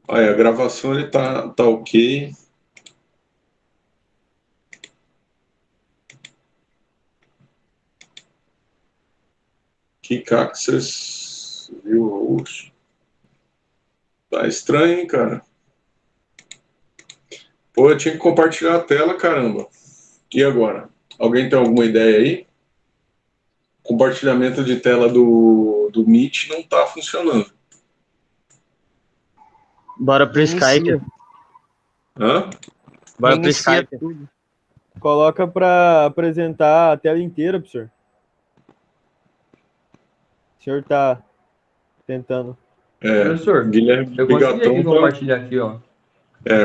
Aí, a gravação ele tá ok. Kikaxes, viu? Tá estranho, hein, cara? Pô, eu tinha que compartilhar a tela, caramba. E agora? Alguém tem alguma ideia aí? Compartilhamento de tela do Meet não tá funcionando. Bora pro Reinicia. Skype. Hã? Bora pro Reinicia Skype. tudo. Coloca pra apresentar a tela inteira, professor. O senhor tá tentando. Professor, Guilherme eu consegui aqui Bigatão compartilhar aqui, ó.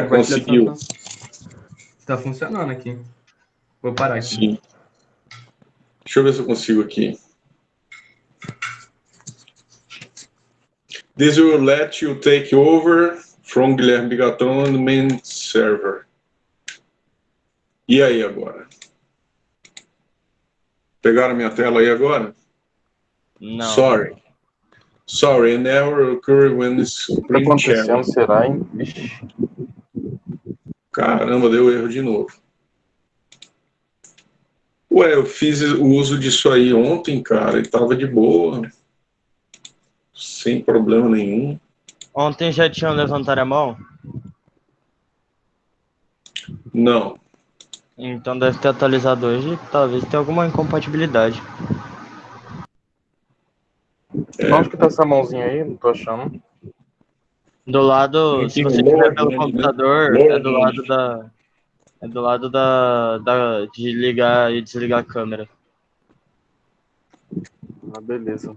conseguiu. Tá funcionando aqui. Vou parar aqui. Sim. Deixa eu ver se eu consigo aqui. This will let you take over from Guilherme Bigatão on the main server. E aí agora? Pegaram minha tela aí agora? Não. Sorry, an error occurred when the O que tá screen acontecendo, sharing. será, hein? Ixi. Caramba, deu erro de novo. Ué, eu fiz o uso disso aí ontem, cara, e tava de boa. Sem problema nenhum. Ontem já tinham levantado a mão? Não. Então deve ter atualizado hoje. Talvez tenha alguma incompatibilidade. Onde que tá essa mãozinha aí? Não tô achando. Do lado, se você tiver pelo computador, é do lado da. É do lado de ligar e desligar a câmera. Ah, beleza.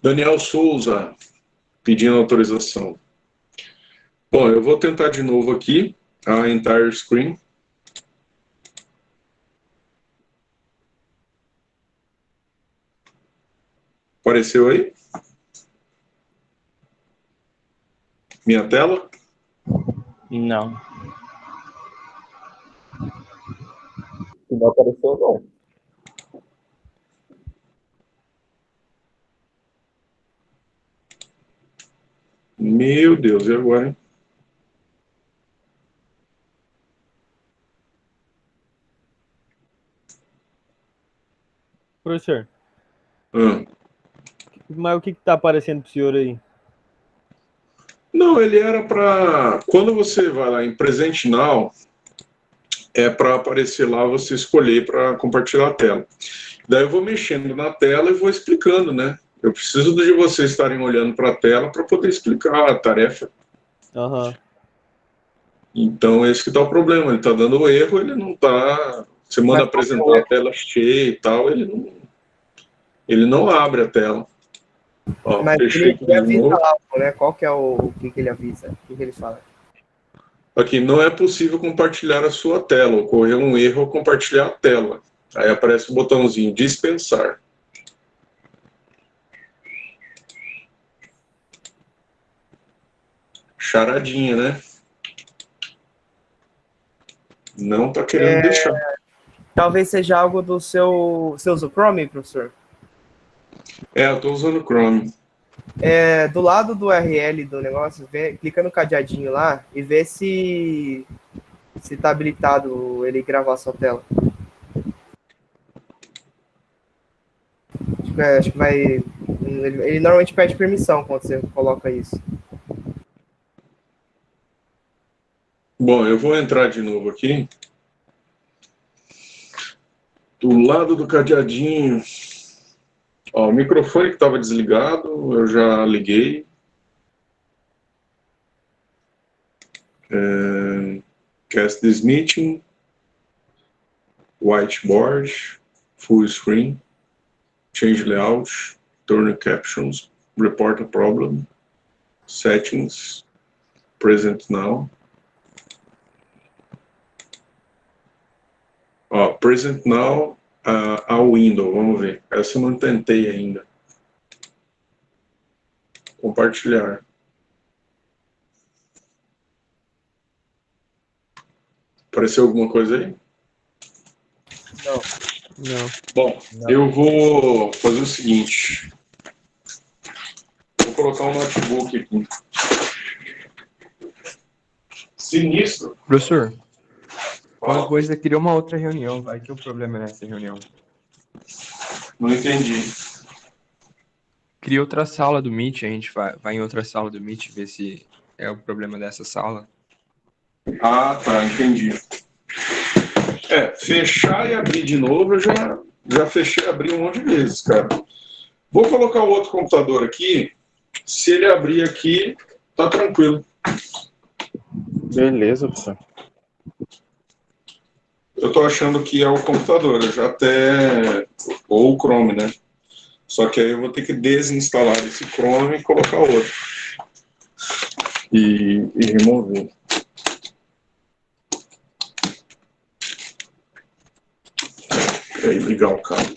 Daniel Souza, pedindo autorização. Bom, eu vou tentar de novo aqui a entire screen. Apareceu aí? Minha tela? Não. Não apareceu, não. Meu Deus, e agora, hein? Professor, Ah. mas o que tá aparecendo pro senhor aí? Não, ele era para... Quando você vai lá em Present Now, é para aparecer lá, você escolher para compartilhar a tela. Daí eu vou mexendo na tela e vou explicando, né? Eu preciso de vocês estarem olhando para a tela para poder explicar a tarefa. Aham. Então, esse que está o problema. Ele está dando erro, ele não está... Você manda apresentar a tela cheia e tal, ele não abre a tela. Ó, Mas fechei ele avisa novo. lá, né? Qual que é o que ele avisa? O que ele fala? Aqui, não é possível compartilhar a sua tela. Ocorreu um erro ao compartilhar a tela. Aí aparece o botãozinho dispensar. Charadinha, né? Não tá querendo deixar. Talvez seja algo do seu usa o Chrome, professor? Eu tô usando o Chrome. Do lado do URL do negócio, clica no cadeadinho lá e vê se tá habilitado ele gravar a sua tela. Acho que vai... Ele normalmente pede permissão quando você coloca isso. Bom, eu vou entrar de novo aqui. Do lado do cadeadinho. Ó, o microfone que estava desligado, eu já liguei. Cast this meeting. Whiteboard. Full screen. Change layout. Turn captions. Report a problem. Settings. Present now. Ó, present now, a window, vamos ver. Essa eu não tentei ainda. Compartilhar. Apareceu alguma coisa aí? Não. Bom, eu vou fazer o seguinte. Vou colocar um notebook aqui. Sinistro. Professor, qualquer Fala. coisa, criou uma outra reunião. Vai que o problema é nessa reunião. Não entendi. Cria outra sala do Meet, a gente vai em outra sala do Meet ver se é o problema dessa sala. Ah, tá, entendi. Fechar e abrir de novo, eu já fechei e abri um monte de vezes, cara. Vou colocar o outro computador aqui. Se ele abrir aqui, tá tranquilo. Beleza, professor. Eu tô achando que é o computador, eu já até... Ou o Chrome, né? Só que aí eu vou ter que desinstalar esse Chrome e colocar outro. E remover. E aí, ligar o cabo.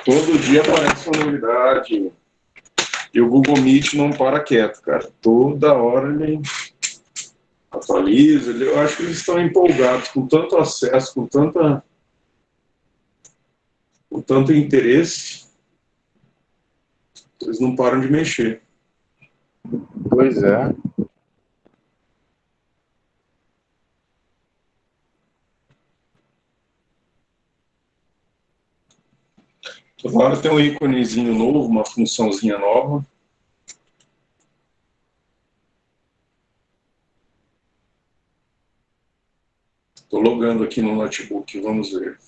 Todo dia aparece uma novidade. E o Google Meet não para quieto, cara. Toda hora ele atualiza. Eu acho que eles estão empolgados com tanto acesso, com tanto interesse. Eles não param de mexer. Pois é. Toda hora tem um íconezinho novo, uma funçãozinha nova. Estou logando aqui no notebook, vamos ver.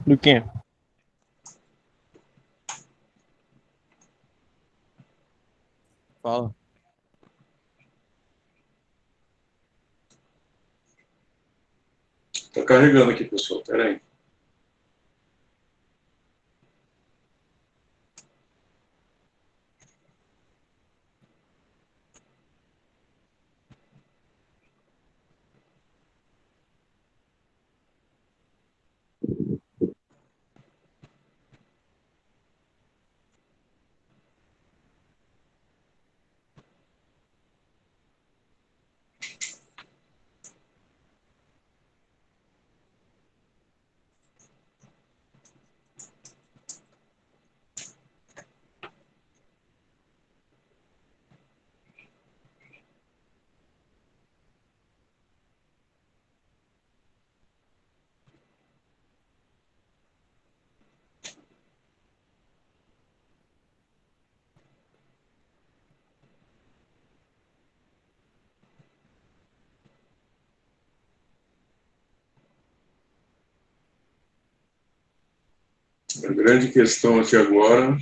Do quê? Fala. Está carregando aqui, pessoal. Espera aí. A grande questão aqui agora...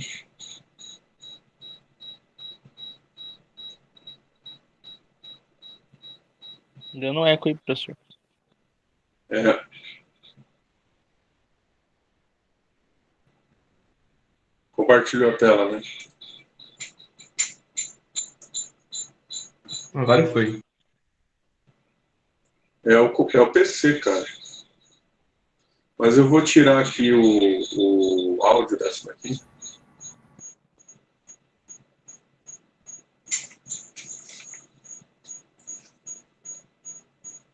Dando um eco aí, professor. É, compartilho a tela, né? Agora foi. É o PC, cara. Mas eu vou tirar aqui o áudio dessa daqui.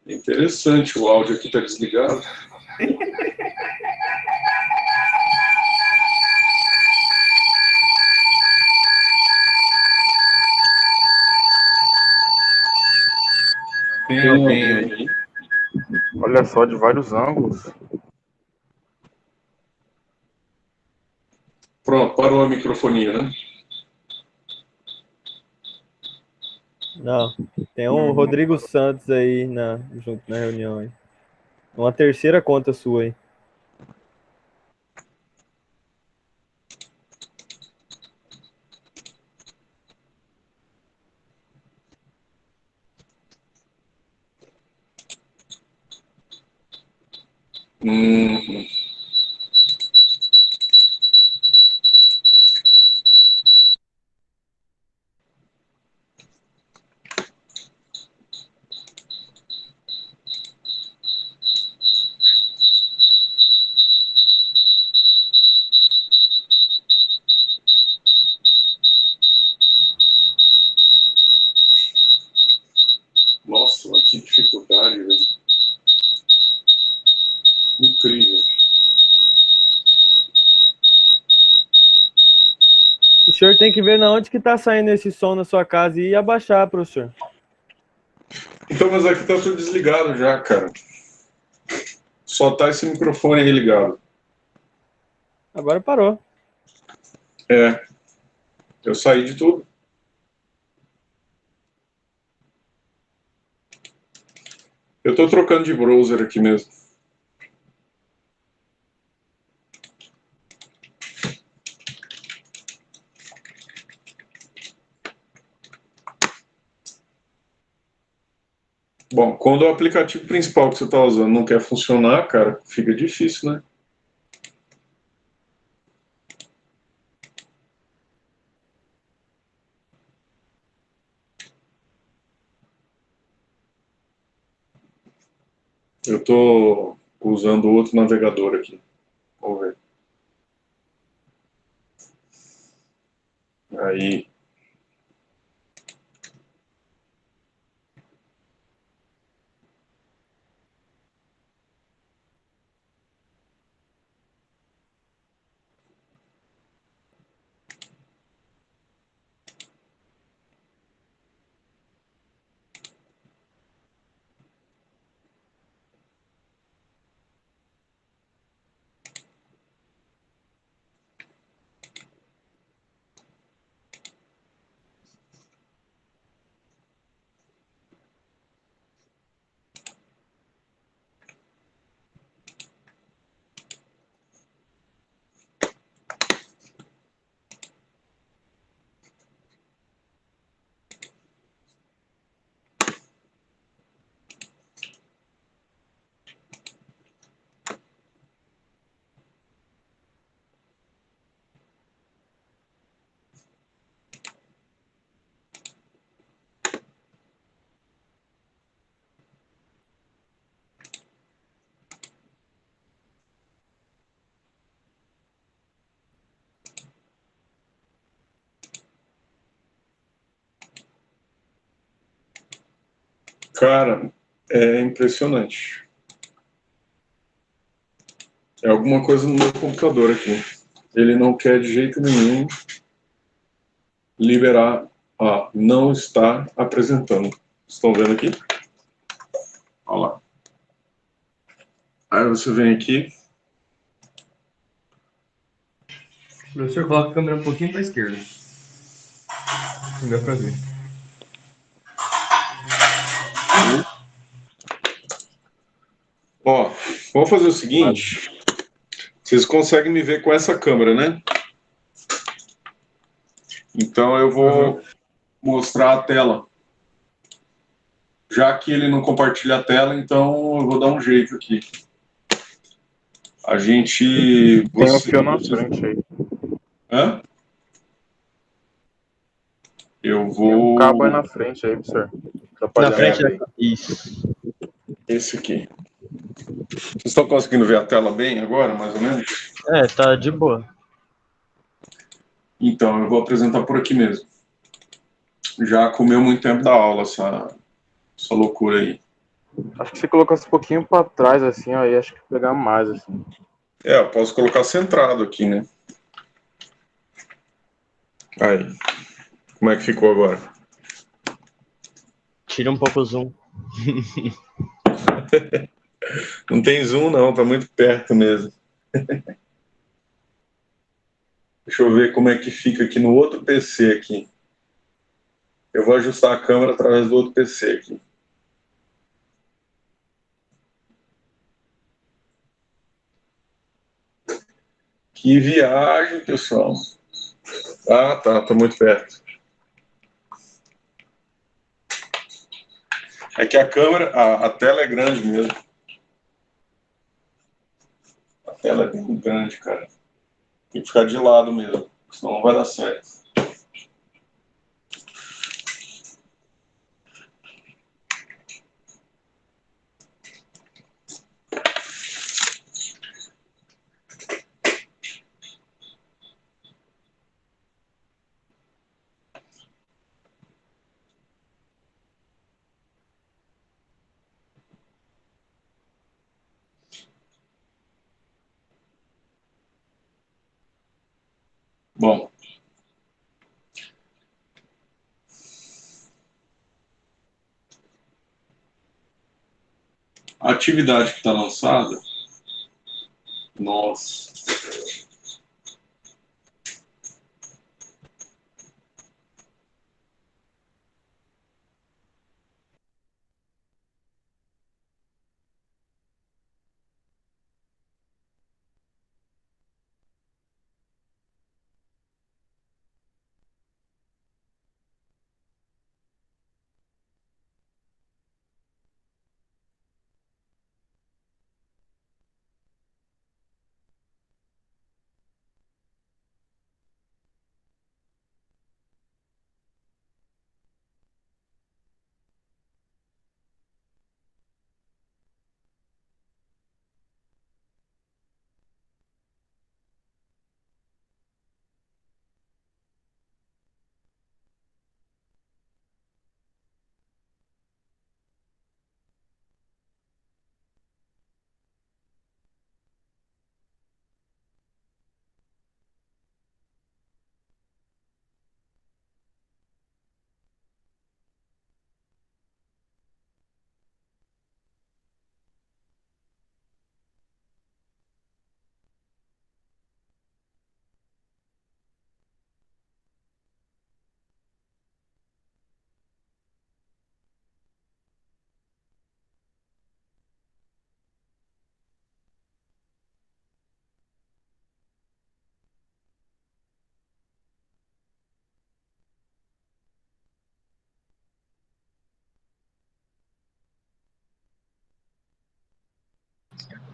É interessante, o áudio aqui está desligado. Tem alguém aí? Olha só, de vários ângulos. Pronto, parou a microfonia, né? Não, tem um Rodrigo Santos aí junto na reunião aí. Uma terceira conta sua aí. Uhum. Nossa, mas que dificuldade, velho. Incrível. O senhor tem que ver na onde que tá saindo esse som na sua casa e abaixar, professor. Então, mas aqui tá tudo desligado já, cara. Só tá esse microfone aí ligado. Agora parou. É. Eu saí de tudo. Eu tô trocando de browser aqui mesmo. Bom, quando o aplicativo principal que você está usando não quer funcionar, cara, fica difícil, né? Eu estou usando outro navegador aqui. Vamos ver. Aí. Cara, é impressionante. É alguma coisa no meu computador aqui. Ele não quer de jeito nenhum liberar. Ah, não está apresentando. Estão vendo aqui? Olha lá. Aí você vem aqui. O professor coloca a câmera um pouquinho para a esquerda. Não dá para ver. Ó, vamos fazer o seguinte. Vocês conseguem me ver com essa câmera, né? Então eu vou mostrar a tela. Já que ele não compartilha a tela, então eu vou dar um jeito aqui. A gente... Tem um fio na frente aí. Hã? Eu Tem um vou... cabo aí na frente aí, professor. Na frente, aí. isso. Esse aqui. Vocês estão conseguindo ver a tela bem agora, mais ou menos? É, tá de boa. Então, eu vou apresentar por aqui mesmo. Já comeu muito tempo da aula essa loucura aí. Acho que se colocasse um pouquinho pra trás, assim, ó, aí acho que pegar mais, assim. É, eu posso colocar centrado aqui, né? Aí. Como é que ficou agora? Tira um pouco o zoom. Não tem zoom, não. Tá muito perto mesmo. Deixa eu ver como é que fica aqui no outro PC aqui. Eu vou ajustar a câmera através do outro PC aqui. Que viagem, pessoal. Ah, tá muito perto. É que a câmera, a tela é grande mesmo. A tela é bem grande, cara. Tem que ficar de lado mesmo, senão não vai dar certo. Bom. A atividade que está lançada, nossa.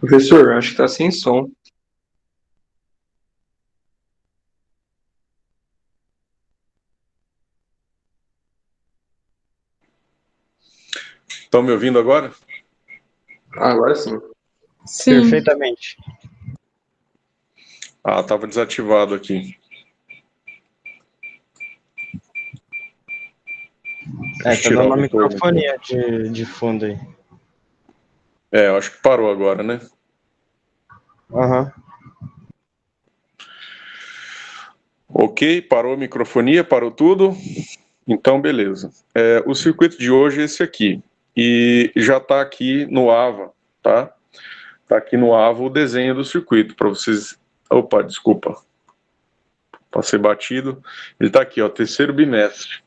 Professor, acho que tá sem som. Estão me ouvindo agora? Agora sim. Sim. Perfeitamente. Ah, estava desativado aqui. Tá Tirar dando uma o retorno. microfonia de fundo aí. Eu acho que parou agora, né? Aham. Ok, parou a microfonia, parou tudo. Então, beleza. O circuito de hoje é esse aqui. E já está aqui no AVA, tá? Está aqui no AVA o desenho do circuito, para vocês... Opa, desculpa. Passei batido. Ele está aqui, ó, terceiro bimestre.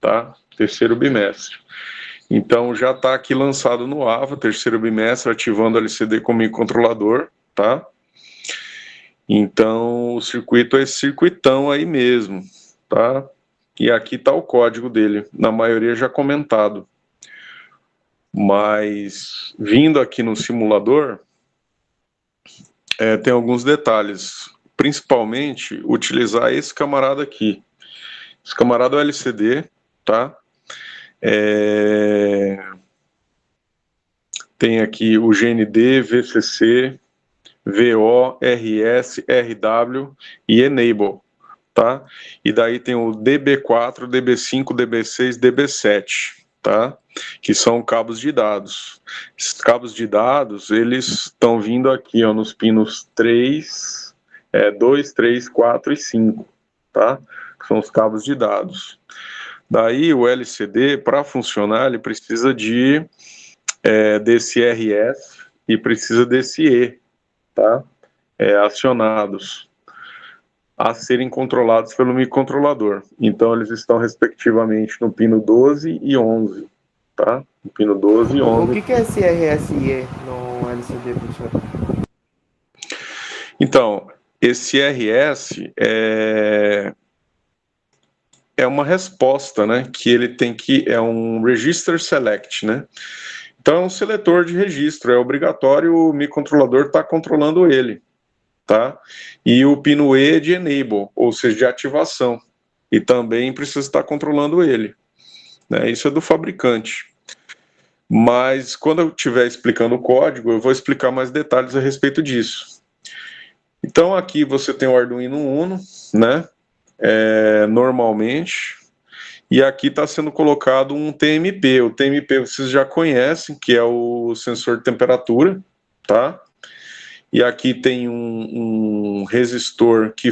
Tá? Terceiro bimestre. Então, já está aqui lançado no AVA, terceiro bimestre, ativando o LCD como microcontrolador, tá? Então, o circuito é esse circuitão aí mesmo, tá? E aqui está o código dele, na maioria já comentado. Mas, vindo aqui no simulador, tem alguns detalhes. Principalmente, utilizar esse camarada aqui. Esse camarada é o LCD, tá? Tem aqui o GND, VCC, VO, RS, RW e Enable, tá? E daí tem o DB4, DB5, DB6, DB7, tá? Que são cabos de dados. Esses cabos de dados, eles estão vindo aqui, ó, nos pinos 3, 2, 3, 4 e 5, tá? Que são os cabos de dados. Daí o LCD, para funcionar, ele precisa desse RS e precisa desse E, tá? Acionados. a serem controlados pelo microcontrolador. Então, eles estão respectivamente no pino 12 e 11, tá? No pino 12 e 11. O que é esse RSE no LCD, professor? Então, esse RS é uma resposta, né? Que ele tem que... É um Register Select, né? Então, é um seletor de registro. É obrigatório o microcontrolador estar controlando ele, tá? E o pino E é de Enable, ou seja, de ativação. E também precisa estar controlando ele, né? Isso é do fabricante. Mas, quando eu estiver explicando o código, eu vou explicar mais detalhes a respeito disso. Então, aqui você tem o Arduino Uno, né? Normalmente, e aqui está sendo colocado um TMP. O TMP vocês já conhecem, que é o sensor de temperatura, tá? E aqui tem um resistor que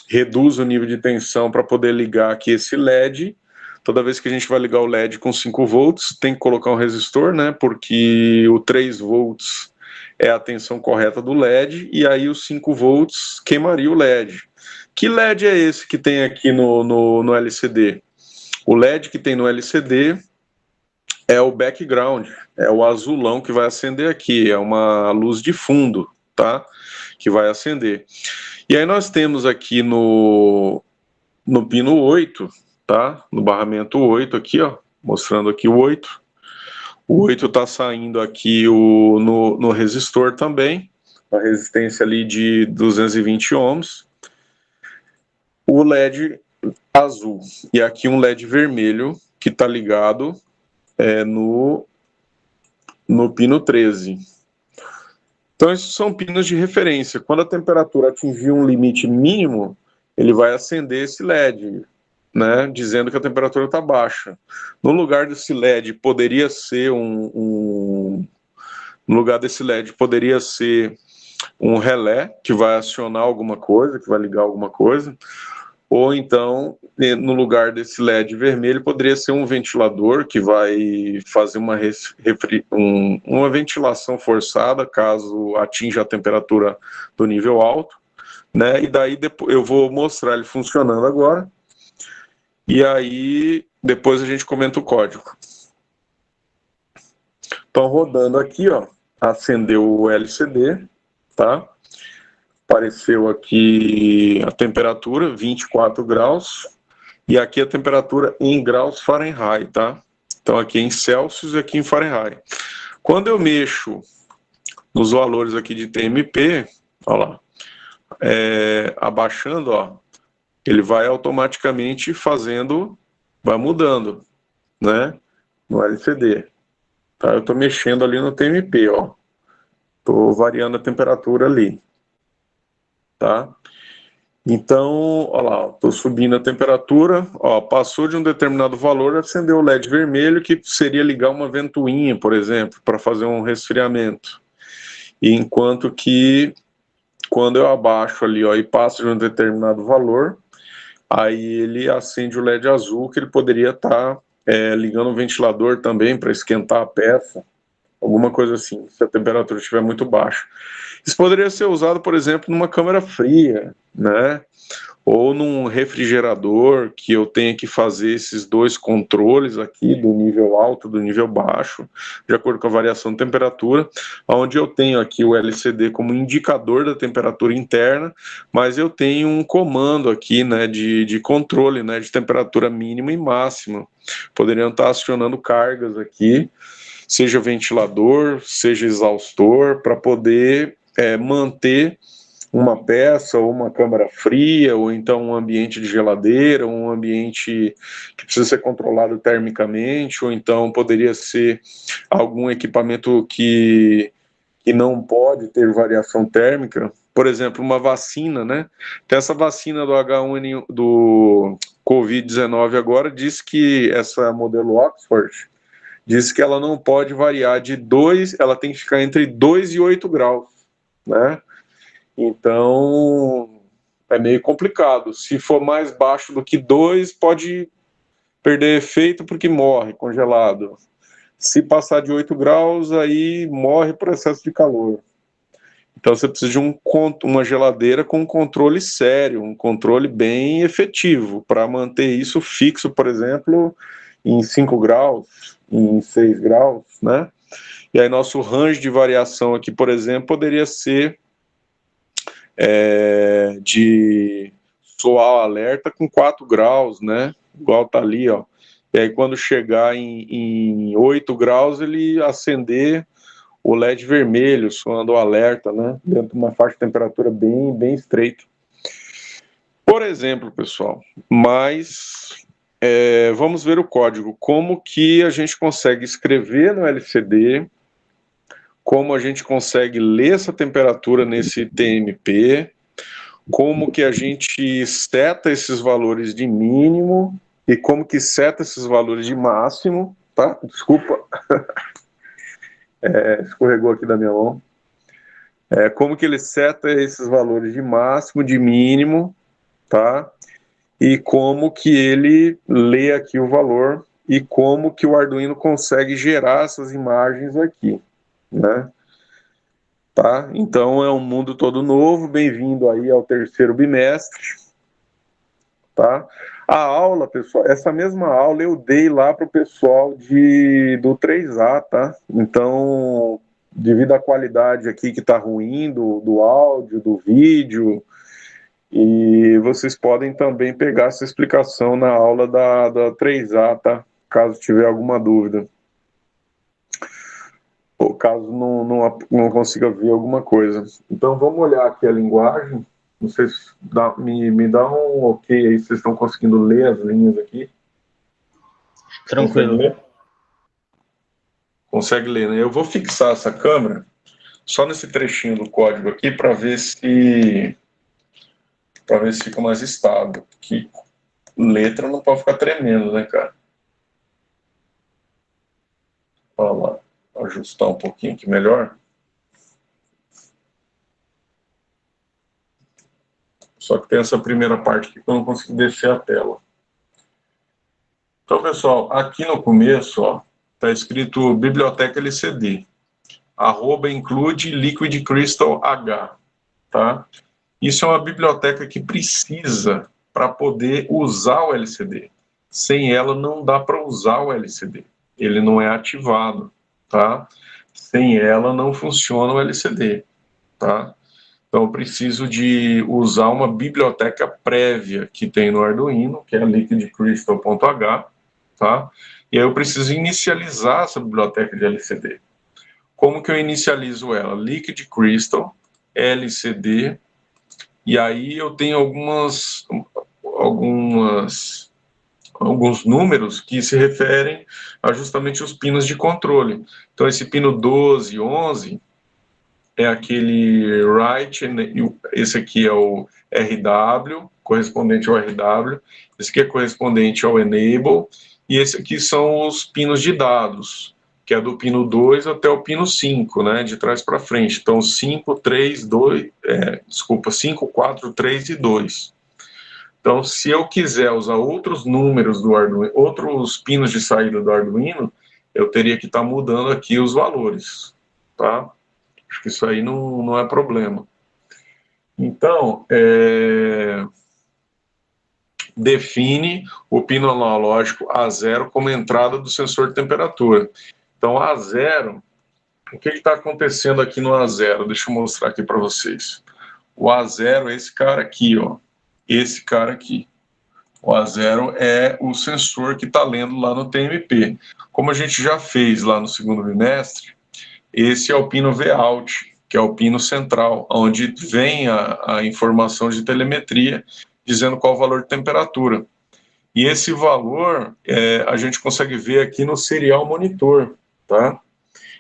reduz o nível de tensão para poder ligar aqui esse LED. Toda vez que a gente vai ligar o LED com 5 volts, tem que colocar um resistor, né? Porque o 3 volts é a tensão correta do LED, e aí os 5 volts queimaria o LED. Que LED é esse que tem aqui no LCD? O LED que tem no LCD é o background, é o azulão que vai acender aqui, é uma luz de fundo, tá? Que vai acender. E aí nós temos aqui no pino 8, tá? No barramento 8 aqui, ó, mostrando aqui o 8. O 8 está saindo aqui no resistor também, a resistência ali de 220 ohms. O LED azul e aqui um LED vermelho que está ligado no pino 13. Então, esses são pinos de referência. Quando a temperatura atingir um limite mínimo, ele vai acender esse LED, né, dizendo que a temperatura está baixa. No lugar desse LED poderia ser no lugar desse LED poderia ser um relé que vai acionar alguma coisa, que vai ligar alguma coisa, ou então, no lugar desse LED vermelho, poderia ser um ventilador que vai fazer uma ventilação forçada, caso atinja a temperatura do nível alto, né? E daí eu vou mostrar ele funcionando agora, e aí depois a gente comenta o código. Então, rodando aqui, ó, acendeu o LCD, tá? Apareceu aqui a temperatura, 24 graus, e aqui a temperatura em graus Fahrenheit, tá? Então aqui em Celsius e aqui em Fahrenheit. Quando eu mexo nos valores aqui de TMP, ó lá, abaixando, ó, ele vai automaticamente vai mudando, né? No LCD. Tá? Eu tô mexendo ali no TMP, ó. Tô variando a temperatura ali. Tá? Então, ó lá, estou subindo a temperatura, ó, passou de um determinado valor, acendeu o LED vermelho, que seria ligar uma ventoinha, por exemplo, para fazer um resfriamento. E enquanto que, quando eu abaixo ali, ó, e passo de um determinado valor, aí ele acende o LED azul, que ele poderia estar ligando um ventilador também para esquentar a peça, alguma coisa assim, se a temperatura estiver muito baixa. Isso poderia ser usado, por exemplo, numa câmara fria, né? Ou num refrigerador, que eu tenha que fazer esses dois controles aqui, do nível alto e do nível baixo, de acordo com a variação de temperatura, onde eu tenho aqui o LCD como indicador da temperatura interna, mas eu tenho um comando aqui, né, de controle, né, de temperatura mínima e máxima. Poderiam estar acionando cargas aqui, seja ventilador, seja exaustor, para poder manter uma peça ou uma câmara fria, ou então um ambiente de geladeira, um ambiente que precisa ser controlado termicamente, ou então poderia ser algum equipamento que não pode ter variação térmica. Por exemplo, uma vacina, né? Tem essa vacina do H1N1, do Covid-19 agora, diz que essa modelo Oxford, diz que ela não pode variar de 2, ela tem que ficar entre 2 e 8 graus, né? Então, é meio complicado. Se for mais baixo do que 2, pode perder efeito porque morre congelado. Se passar de 8 graus, aí morre por excesso de calor. Então você precisa de uma geladeira com um controle sério, um controle bem efetivo, para manter isso fixo, por exemplo, em 5 graus, em 6 graus, né? E aí nosso range de variação aqui, por exemplo, poderia ser de soar alerta com 4 graus, né? Igual tá ali, ó. E aí quando chegar em 8 graus, ele acender o LED vermelho, soando o alerta, né? Dentro de uma faixa de temperatura bem estreita. Por exemplo, pessoal, mas vamos ver o código. Como que a gente consegue escrever no LCD, como a gente consegue ler essa temperatura nesse TMP, como que a gente seta esses valores de mínimo e como que seta esses valores de máximo, tá? Desculpa, escorregou aqui da minha mão. Como que ele seta esses valores de máximo, de mínimo, tá? E como que ele lê aqui o valor e como que o Arduino consegue gerar essas imagens aqui, né? Tá? Então é um mundo todo novo, bem-vindo aí ao terceiro bimestre, tá? A aula, pessoal, essa mesma aula eu dei lá para o pessoal do 3A, tá? Então, devido à qualidade aqui que está ruim do áudio, do vídeo, e vocês podem também pegar essa explicação na aula da 3A, tá? Caso tiver alguma dúvida. Ou caso não consiga ver alguma coisa. Então vamos olhar aqui a linguagem. Vocês me dá um ok aí, vocês estão conseguindo ler as linhas aqui? Tranquilo. Consegue ler, né? Eu vou fixar essa câmera só nesse trechinho do código aqui para ver se fica mais estável. Que letra não pode ficar tremendo, né, cara? Olha lá. Ajustar um pouquinho aqui melhor. Só que tem essa primeira parte aqui que eu não consigo descer a tela. Então, pessoal, aqui no começo, ó, tá escrito Biblioteca LCD. @include Liquid Crystal H, tá? Isso é uma biblioteca que precisa para poder usar o LCD. Sem ela não dá para usar o LCD. Ele não é ativado, tá? Sem ela não funciona o LCD, tá? Então eu preciso de usar uma biblioteca prévia que tem no Arduino, que é a liquidcrystal.h, tá? E aí eu preciso inicializar essa biblioteca de LCD. Como que eu inicializo ela? Liquid Crystal, LCD, e aí eu tenho alguns números que se referem a justamente os pinos de controle. Então esse pino 12 e 11 é aquele write, esse aqui é o RW, correspondente ao RW, esse aqui é correspondente ao enable, e esse aqui são os pinos de dados, que é do pino 2 até o pino 5, né, de trás para frente. Então 5, 4, 3 e 2. Então, se eu quiser usar outros números do Arduino, outros pinos de saída do Arduino, eu teria que estar mudando aqui os valores, tá? Acho que isso aí não é problema. Então, define o pino analógico A0 como entrada do sensor de temperatura. Então, A0, o que está acontecendo aqui no A0? Deixa eu mostrar aqui para vocês. O A0 é esse cara aqui, ó. Esse cara aqui. O A0 é o sensor que está lendo lá no TMP. Como a gente já fez lá no segundo bimestre, esse é o pino Vout, que é o pino central, onde vem a informação de telemetria, dizendo qual o valor de temperatura. E esse valor a gente consegue ver aqui no serial monitor, tá?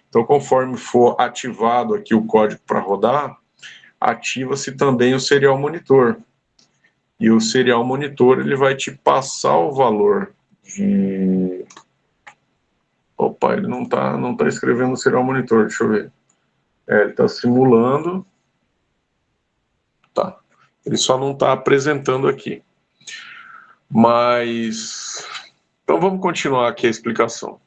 Então, conforme for ativado aqui o código para rodar, ativa-se também o serial monitor. E o serial monitor ele vai te passar o valor de... Opa, ele não tá escrevendo no serial monitor, deixa eu ver. Ele está simulando. Tá. Ele só não está apresentando aqui. Mas... Então vamos continuar aqui a explicação.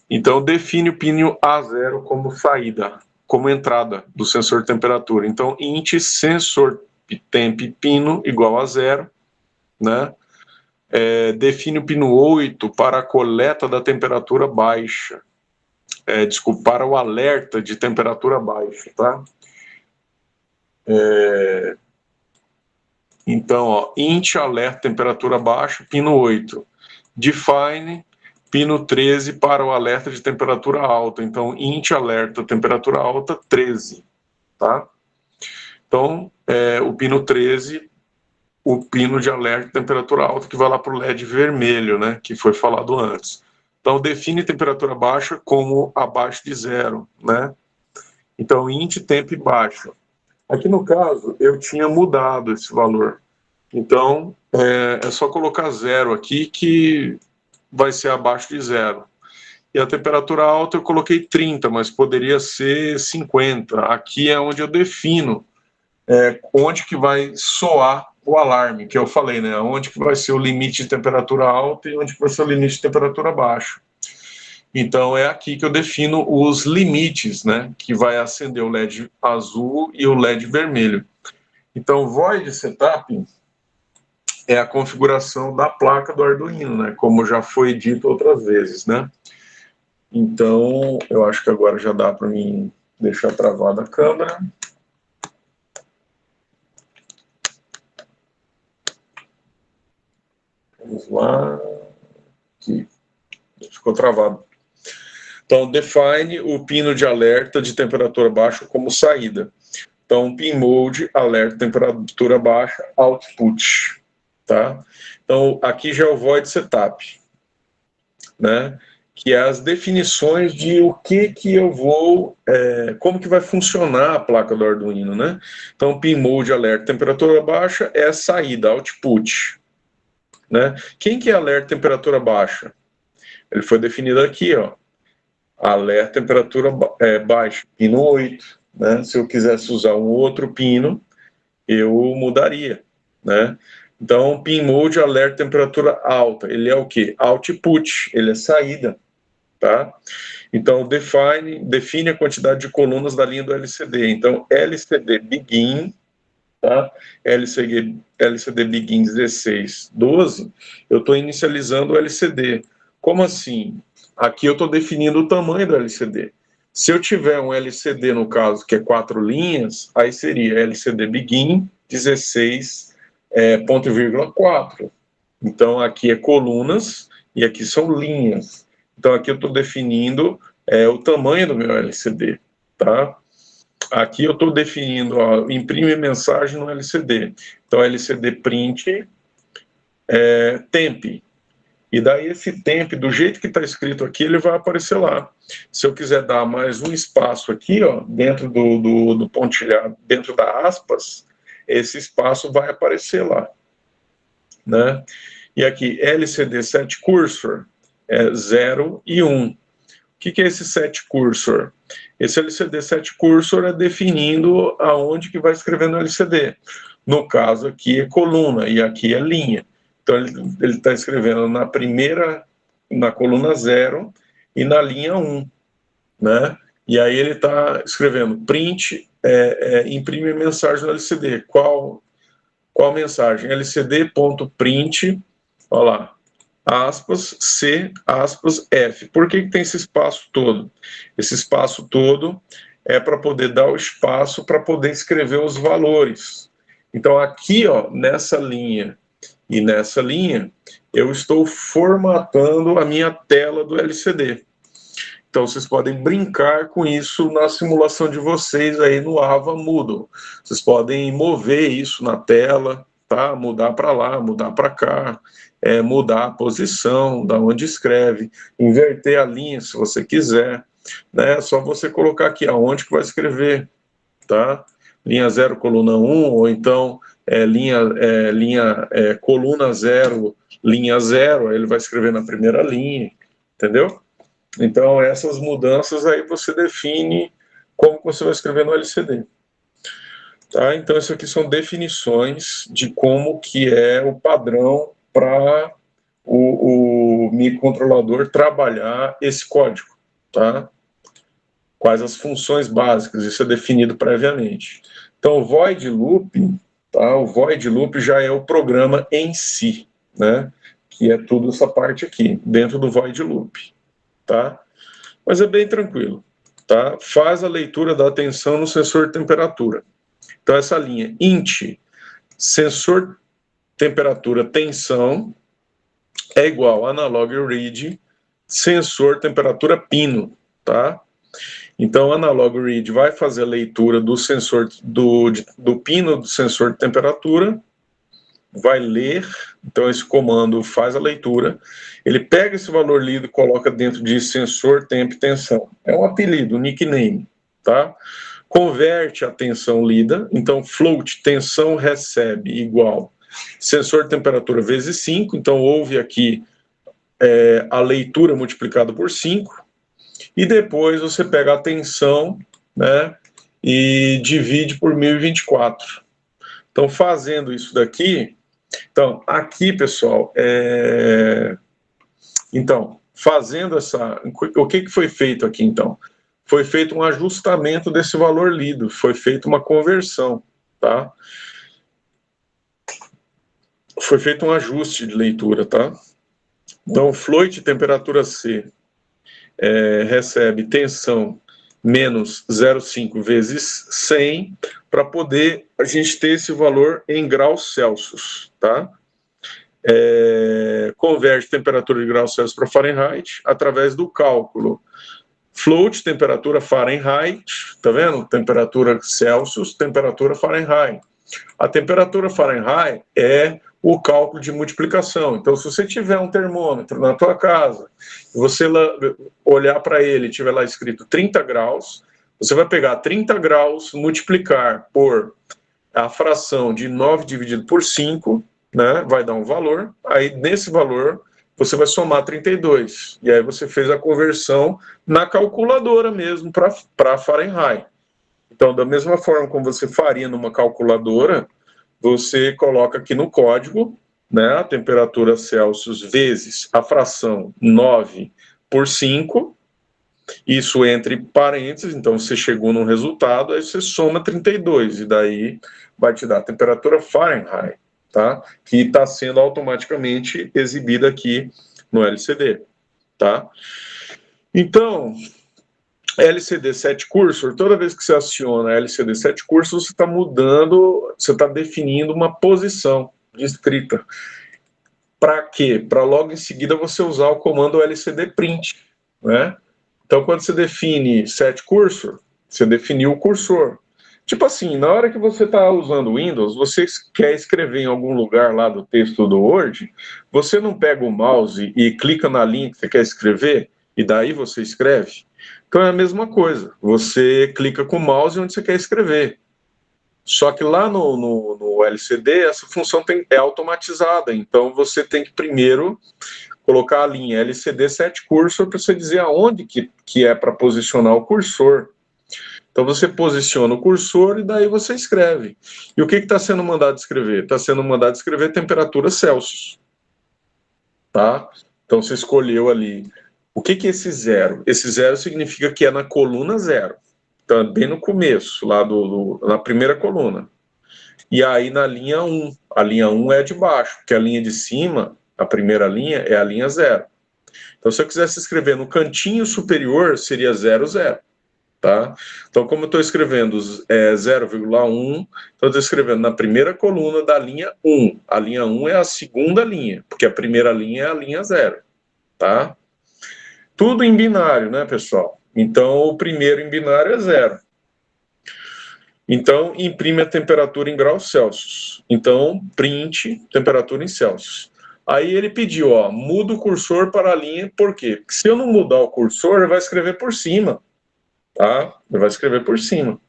Então define o pino A0 como saída. como entrada do sensor de temperatura. Então, int sensor temp pino igual a 0, né? Define o pino 8 para a coleta da temperatura baixa. Desculpa, para o alerta de temperatura baixa, tá? Então, ó, int alerta temperatura baixa, pino 8. Define pino 13 para o alerta de temperatura alta. Então, int alerta temperatura alta 13, tá? Então, o pino 13, o pino de alerta de temperatura alta que vai lá para o LED vermelho, né? Que foi falado antes. Então, define temperatura baixa como abaixo de 0, né? Então, int temp baixo. Aqui no caso, eu tinha mudado esse valor. Então, é só colocar 0 aqui que vai ser abaixo de 0. E a temperatura alta eu coloquei 30, mas poderia ser 50. Aqui é onde eu defino onde que vai soar o alarme, que eu falei, né? Onde que vai ser o limite de temperatura alta e onde que vai ser o limite de temperatura baixa. Então, é aqui que eu defino os limites, né? Que vai acender o LED azul e o LED vermelho. Então, void setup é a configuração da placa do Arduino, né? Como já foi dito outras vezes, né? Então, eu acho que agora já dá para mim deixar travada a câmera. Vamos lá. Aqui. Ficou travado. Então, define o pino de alerta de temperatura baixa como saída. Então, pin mode, alerta temperatura baixa, output. Tá? Então, aqui já é o void setup, né? Que é as definições de o que eu vou, como que vai funcionar a placa do Arduino, né? Então, pin mode, alerta temperatura baixa é a saída, output, né? Quem que é alerta temperatura baixa? Ele foi definido aqui, ó, alerta temperatura baixa, pino 8, né? Se eu quisesse usar um outro pino, eu mudaria, né? Então, pin mode alerta temperatura alta, ele é o quê? Output, ele é saída, tá? Então, define a quantidade de colunas da linha do LCD. Então, LCD begin, tá? LCD begin 16, 12, eu estou inicializando o LCD. Como assim? Aqui eu estou definindo o tamanho do LCD. Se eu tiver um LCD, no caso, que é 4 linhas, aí seria LCD begin 16, ponto e vírgula 4. Então, aqui é colunas e aqui são linhas. Então, aqui eu estou definindo o tamanho do meu LCD, tá? Aqui eu estou definindo, ó, imprime mensagem no LCD. Então, LCD print temp. E daí esse temp, do jeito que está escrito aqui, ele vai aparecer lá. Se eu quiser dar mais um espaço aqui, ó, dentro do pontilhado, dentro da aspas, esse espaço vai aparecer lá, né? E aqui, LCD set cursor, 0 e 1. O que é esse set cursor? Esse LCD set cursor é definindo aonde que vai escrever no LCD. No caso aqui é coluna e aqui é linha. Então, ele está escrevendo na coluna 0 e na linha 1, né? E aí ele está escrevendo print, imprime mensagem no LCD. Qual mensagem? LCD.print, olha lá, aspas, C, aspas, F. Por que tem esse espaço todo? Esse espaço todo é para poder dar o espaço para poder escrever os valores. Então, aqui, ó, nessa linha e nessa linha, eu estou formatando a minha tela do LCD. Então, vocês podem brincar com isso na simulação de vocês aí no Ava Moodle. Vocês podem mover isso na tela, tá? Mudar para lá, mudar para cá, mudar a posição, da onde escreve, inverter a linha, se você quiser, né? É só você colocar aqui aonde que vai escrever, tá? Linha 0, coluna 1, ou então coluna 0, linha 0, aí ele vai escrever na primeira linha, entendeu? Então, essas mudanças aí você define como você vai escrever no LCD. Tá? Então, isso aqui são definições de como que é o padrão para o microcontrolador trabalhar esse código. Tá? quais as funções básicas, isso é definido previamente. Então, o void loop, tá? O void loop já é o programa em si, né? Que é tudo essa parte aqui, dentro do void loop, tá? Mas é bem tranquilo, tá? Faz a leitura da tensão no sensor de temperatura. Então, essa linha int, sensor temperatura tensão, é igual a analog read, sensor temperatura pino, tá? Então, analog read vai fazer a leitura do sensor do pino do sensor de temperatura, vai ler, então esse comando faz a leitura, ele pega esse valor lido e coloca dentro de sensor tempo e tensão. É um apelido, um nickname, tá? Converte a tensão lida, então float tensão recebe igual sensor de temperatura vezes 5, então houve aqui a leitura multiplicada por 5, e depois você pega a tensão, né, e divide por 1024. Então, fazendo isso daqui, então, aqui, pessoal, então, fazendo essa... O que foi feito aqui, então? Foi feito um ajustamento desse valor lido, foi feita uma conversão, tá? Foi feito um ajuste de leitura, tá? Então, float temperatura C recebe tensão menos 0,5 vezes 100, para poder a gente ter esse valor em graus Celsius, tá? Converte temperatura de graus Celsius para Fahrenheit através do cálculo float temperatura Fahrenheit, tá vendo? Temperatura Celsius, temperatura Fahrenheit. A temperatura Fahrenheit é o cálculo de multiplicação. Então, se você tiver um termômetro na tua casa, você olhar para ele e tiver lá escrito 30 graus, você vai pegar 30 graus, multiplicar por a fração de 9 dividido por 5, né, vai dar um valor, aí nesse valor você vai somar 32, e aí você fez a conversão na calculadora mesmo para Fahrenheit. Então, da mesma forma como você faria numa calculadora, você coloca aqui no código, né, a temperatura Celsius vezes a fração 9 por 5, isso entre parênteses, então você chegou num resultado, aí você soma 32, e daí vai te dar a temperatura Fahrenheit, tá? Que está sendo automaticamente exibida aqui no LCD, tá? Então, LCD set cursor, toda vez que você aciona LCD set cursor, você está mudando, você está definindo uma posição de escrita. Para quê? Para logo em seguida você usar o comando LCD print, né? Então, quando você define set cursor, você definiu o cursor. Tipo assim, na hora que você está usando o Windows, você quer escrever em algum lugar lá do texto do Word, você não pega o mouse e clica na linha que você quer escrever, e daí você escreve. Então é a mesma coisa, você clica com o mouse onde você quer escrever. Só que lá no LCD, essa função é automatizada, então você tem que primeiro colocar a linha LCD set cursor para você dizer aonde que é para posicionar o cursor. Então você posiciona o cursor e daí você escreve. E o que está sendo mandado escrever? Está sendo mandado escrever temperatura Celsius. Tá? Então você escolheu ali. O que é esse zero? Esse zero significa que é na coluna 0. Então é bem no começo, lá na primeira coluna. E aí na linha 1. A linha 1 é de baixo, porque a linha de cima, a primeira linha, é a linha 0. Então se eu quisesse escrever no cantinho superior, seria 0, 0. Tá? Então, como eu estou escrevendo 0,1, então eu estou escrevendo na primeira coluna da linha 1. A linha 1 é a segunda linha, porque a primeira linha é a linha 0. Tá? Tudo em binário, né, pessoal? Então, o primeiro em binário é 0. Então, imprime a temperatura em graus Celsius. Então, print temperatura em Celsius. Aí ele pediu, ó, muda o cursor para a linha, por quê? Porque se eu não mudar o cursor, ele vai escrever por cima. Tá? Ele vai escrever por cima.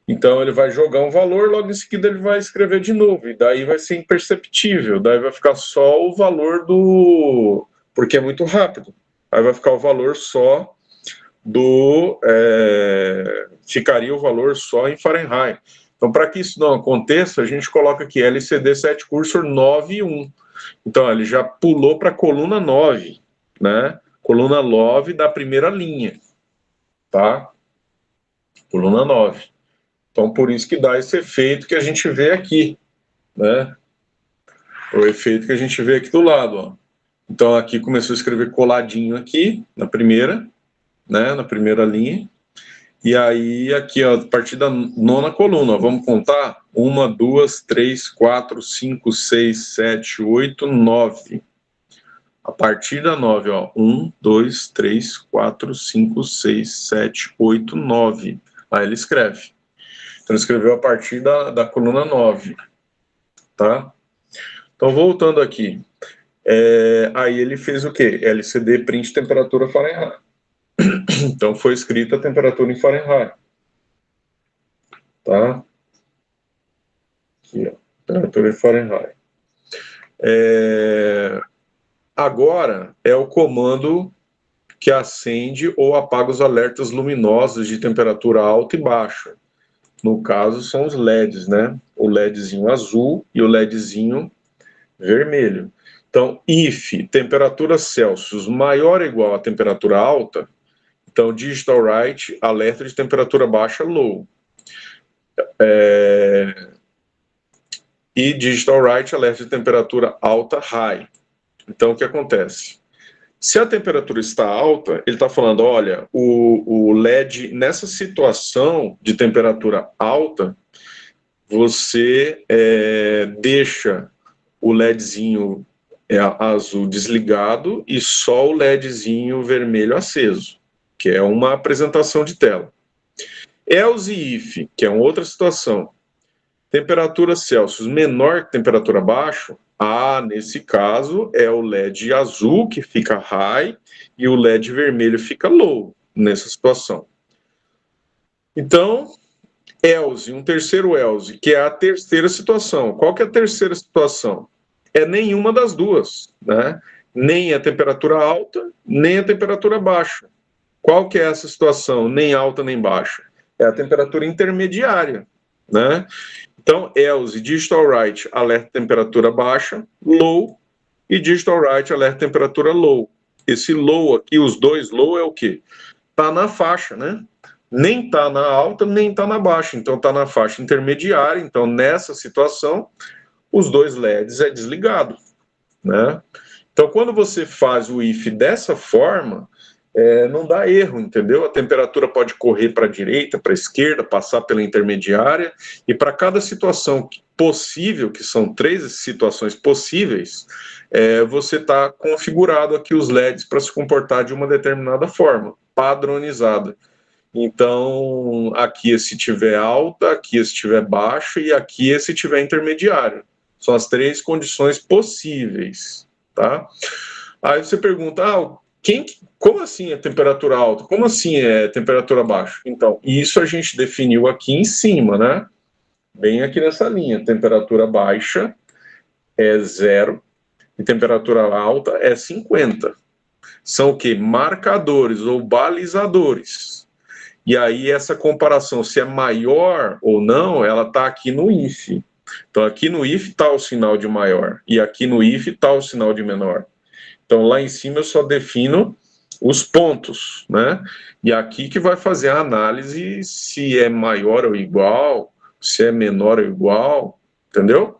Então ele vai jogar um valor, logo em seguida ele vai escrever de novo, e daí vai ser imperceptível, daí vai ficar só o valor do... porque é muito rápido. Aí vai ficar o valor só do... ficaria o valor só em Fahrenheit. Então, para que isso não aconteça, a gente coloca aqui LCD set cursor 9,1. Então, ele já pulou para a coluna 9, né? Coluna 9 da primeira linha. tá? Coluna 9. Então, por isso que dá esse efeito que a gente vê aqui, né? O efeito que a gente vê aqui do lado, ó. Então, aqui começou a escrever coladinho aqui, na primeira, né? Na primeira linha. E aí, aqui, ó, a partir da 9ª coluna, ó, vamos contar? 1, 2, 3, 4, 5, 6, 7, 8, 9. A partir da 9, ó, 1, 2, 3, 4, 5, 6, 7, 8, 9. Aí ele escreve. Então, ele escreveu a partir da coluna 9, tá? Então, voltando aqui. Aí ele fez o quê? LCD print temperatura Fahrenheit. Então, foi escrita a temperatura em Fahrenheit. Tá? Aqui, ó. Temperatura em Fahrenheit. Agora é o comando que acende ou apaga os alertas luminosos de temperatura alta e baixa. No caso, são os LEDs, né? O LEDzinho azul e o LEDzinho vermelho. Então, if temperatura Celsius maior ou igual à temperatura alta, então digital right, alerta de temperatura baixa, low. E digital right, alerta de temperatura alta, high. Então, o que acontece? Se a temperatura está alta, ele está falando, olha, o LED, nessa situação de temperatura alta, você deixa o LEDzinho azul desligado e só o LEDzinho vermelho aceso, que é uma apresentação de tela. Else e if, que é uma outra situação. Temperatura Celsius menor que temperatura baixa, nesse caso é o LED azul que fica high e o LED vermelho fica low nessa situação. Então, else, um terceiro else, que é a terceira situação. Qual que é a terceira situação? É nenhuma das duas, né? Nem a temperatura alta, nem a temperatura baixa. Qual que é essa situação? Nem alta, nem baixa. É a temperatura intermediária, né? Então, else, digital right, alerta temperatura baixa, low, e digital right, alerta temperatura low. Esse low aqui, os dois low é o quê? Tá na faixa, né? Nem tá na alta, nem tá na baixa. Então, tá na faixa intermediária. Então, nessa situação, os dois LEDs é desligado, né? Então, quando você faz o if dessa forma, não dá erro, entendeu? A temperatura pode correr para a direita, para a esquerda, passar pela intermediária, e para cada situação possível, que são 3 situações possíveis, você está configurado aqui os LEDs para se comportar de uma determinada forma, padronizada. Então, aqui se tiver alta, aqui se tiver baixa, e aqui se tiver intermediário. São as 3 condições possíveis, tá? Aí você pergunta, como assim é temperatura alta? Como assim é temperatura baixa? Então, isso a gente definiu aqui em cima, né? Bem aqui nessa linha. Temperatura baixa é 0 e temperatura alta é 50. São o quê? Marcadores ou balizadores. E aí essa comparação, se é maior ou não, ela está aqui no if. Então, aqui no if está o sinal de maior e aqui no if está o sinal de menor. Então, lá em cima eu só defino os pontos, né? E aqui que vai fazer a análise se é maior ou igual, se é menor ou igual, entendeu?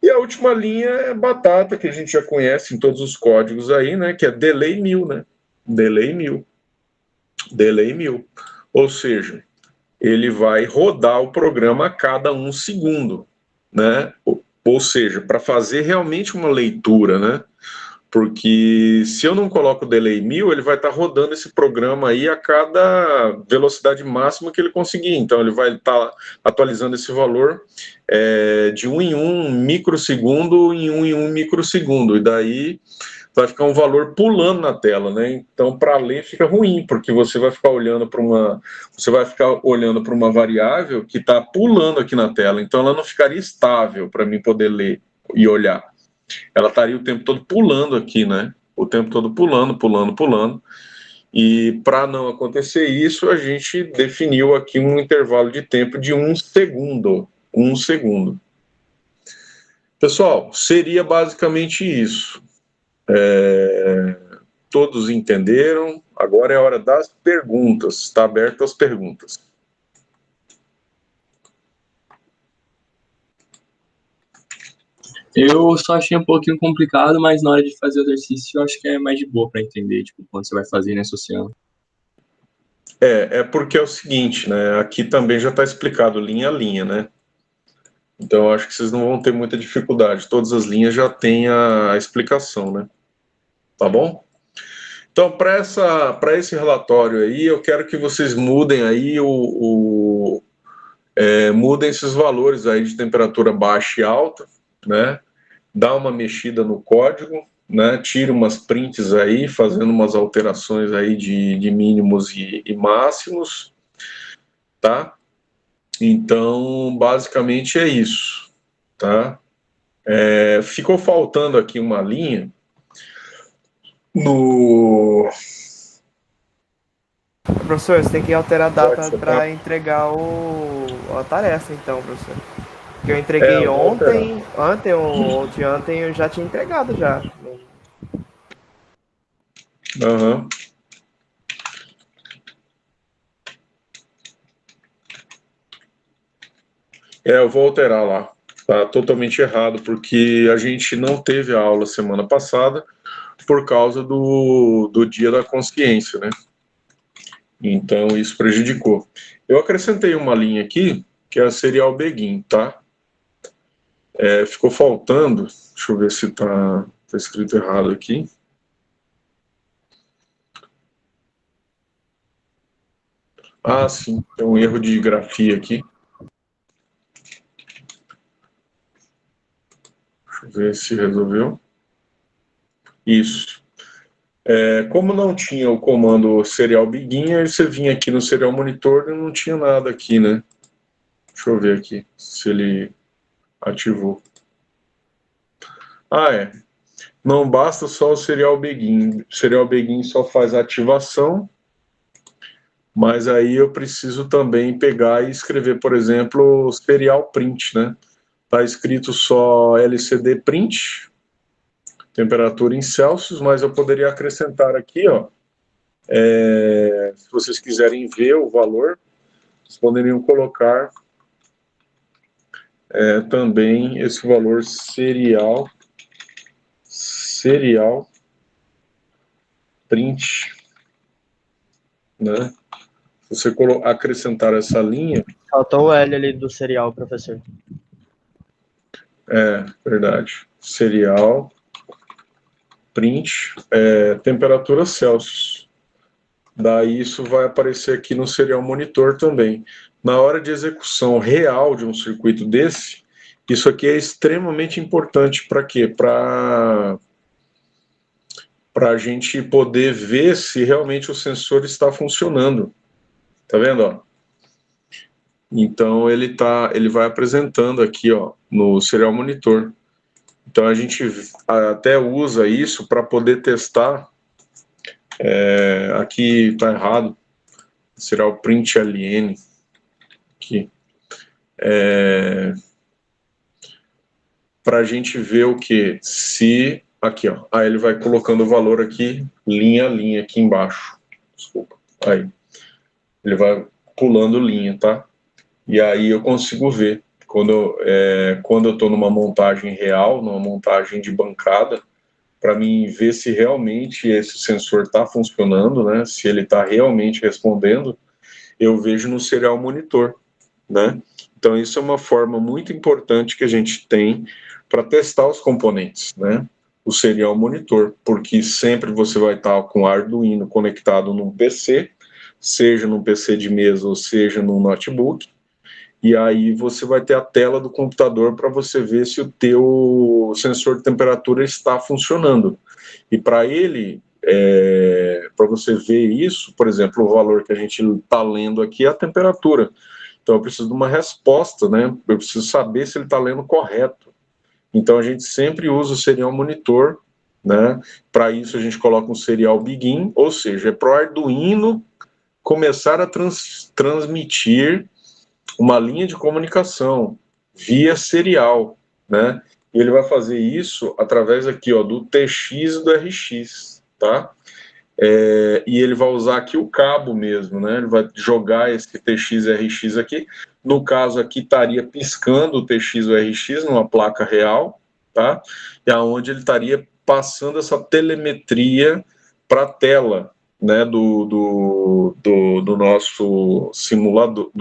E a última linha é batata, que a gente já conhece em todos os códigos aí, né? Que é delay 1000, né? Delay 1000. Delay 1000. Ou seja, ele vai rodar o programa a cada 1 segundo, né? Ou seja, para fazer realmente uma leitura, né? Porque se eu não coloco o delay 1000, ele vai estar rodando esse programa aí a cada velocidade máxima que ele conseguir. Então, ele vai estar atualizando esse valor de 1 em 1 microsegundo em 1 em 1 microsegundo. E daí vai ficar um valor pulando na tela, né? Então, para ler fica ruim, porque você vai ficar olhando para uma variável que está pulando aqui na tela. Então, ela não ficaria estável para mim poder ler e olhar. Ela estaria o tempo todo pulando aqui, né? O tempo todo pulando. E para não acontecer isso, a gente definiu aqui um intervalo de tempo de 1 segundo. 1 segundo. Pessoal, seria basicamente isso. Todos entenderam? Agora é a hora das perguntas. Está aberto as perguntas. Eu só achei um pouquinho complicado, mas na hora de fazer o exercício eu acho que é mais de boa para entender, tipo, quando você vai fazer nesse oceano. É porque é o seguinte, né? Aqui também já está explicado linha a linha, né? Então eu acho que vocês não vão ter muita dificuldade. Todas as linhas já têm a explicação, né? Tá bom? Então, para esse relatório aí, eu quero que vocês mudem aí mudem esses valores aí de temperatura baixa e alta, né? Dá uma mexida no código, né? Tira umas prints aí, fazendo umas alterações aí de mínimos e máximos, tá? Então, basicamente é isso, tá? Ficou faltando aqui uma linha no... Professor, você tem que alterar a data para entregar a tarefa, então, professor. Que eu entreguei ontem ou ontem eu já tinha entregado já. Aham. Eu vou alterar lá. Tá totalmente errado, porque a gente não teve a aula semana passada por causa do Dia da Consciência, né? Então, isso prejudicou. Eu acrescentei uma linha aqui, que é a serial begin, tá? Ficou faltando, deixa eu ver se tá escrito errado aqui. Ah, sim, tem um erro de grafia aqui. Deixa eu ver se resolveu. Isso. Como não tinha o comando serial begin, aí você vinha aqui no serial monitor e não tinha nada aqui, né? Deixa eu ver aqui se ele ativou. Não basta só o serial begin. O serial begin só faz a ativação, mas aí eu preciso também pegar e escrever, por exemplo, serial print, né? Tá escrito só LCD print, temperatura em Celsius, mas eu poderia acrescentar aqui, ó, se vocês quiserem ver o valor, vocês poderiam colocar também esse valor serial print, né? Se você acrescentar essa linha... Faltou o L ali do serial, professor. Verdade. Serial print, temperatura Celsius. Daí isso vai aparecer aqui no serial monitor também. Na hora de execução real de um circuito desse, isso aqui é extremamente importante para quê? Para a gente poder ver se realmente o sensor está funcionando. Tá vendo, ó? Então ele vai apresentando aqui, ó, no serial monitor. Então a gente até usa isso para poder testar. Aqui está errado. Será o print ln aqui. Para a gente ver o que? Se aqui, ó. Aí ele vai colocando o valor aqui, linha a linha aqui embaixo. Desculpa. Aí ele vai pulando linha, tá? E aí eu consigo ver. Quando eu estou numa montagem real, numa montagem de bancada, para mim ver se realmente esse sensor está funcionando, né? Se ele está realmente respondendo, eu vejo no serial monitor, né? Então isso é uma forma muito importante que a gente tem para testar os componentes, né? O serial monitor, porque sempre você vai estar com o Arduino conectado num PC, seja num PC de mesa ou seja num notebook, e aí você vai ter a tela do computador para você ver se o teu sensor de temperatura está funcionando. E para ele, para você ver isso, por exemplo, o valor que a gente está lendo aqui é a temperatura. Então eu preciso de uma resposta, né? Eu preciso saber se ele está lendo correto. Então a gente sempre usa o serial monitor, né? Para isso a gente coloca um serial begin, ou seja, é para o Arduino começar a transmitir uma linha de comunicação via serial, né? E ele vai fazer isso através aqui, ó, do TX e do RX, tá? e ele vai usar aqui o cabo mesmo, né? Ele vai jogar esse TX e RX aqui. No caso aqui estaria piscando o TX ou RX numa placa real, tá? E aonde ele estaria passando essa telemetria para a tela, né? Do nosso simulador,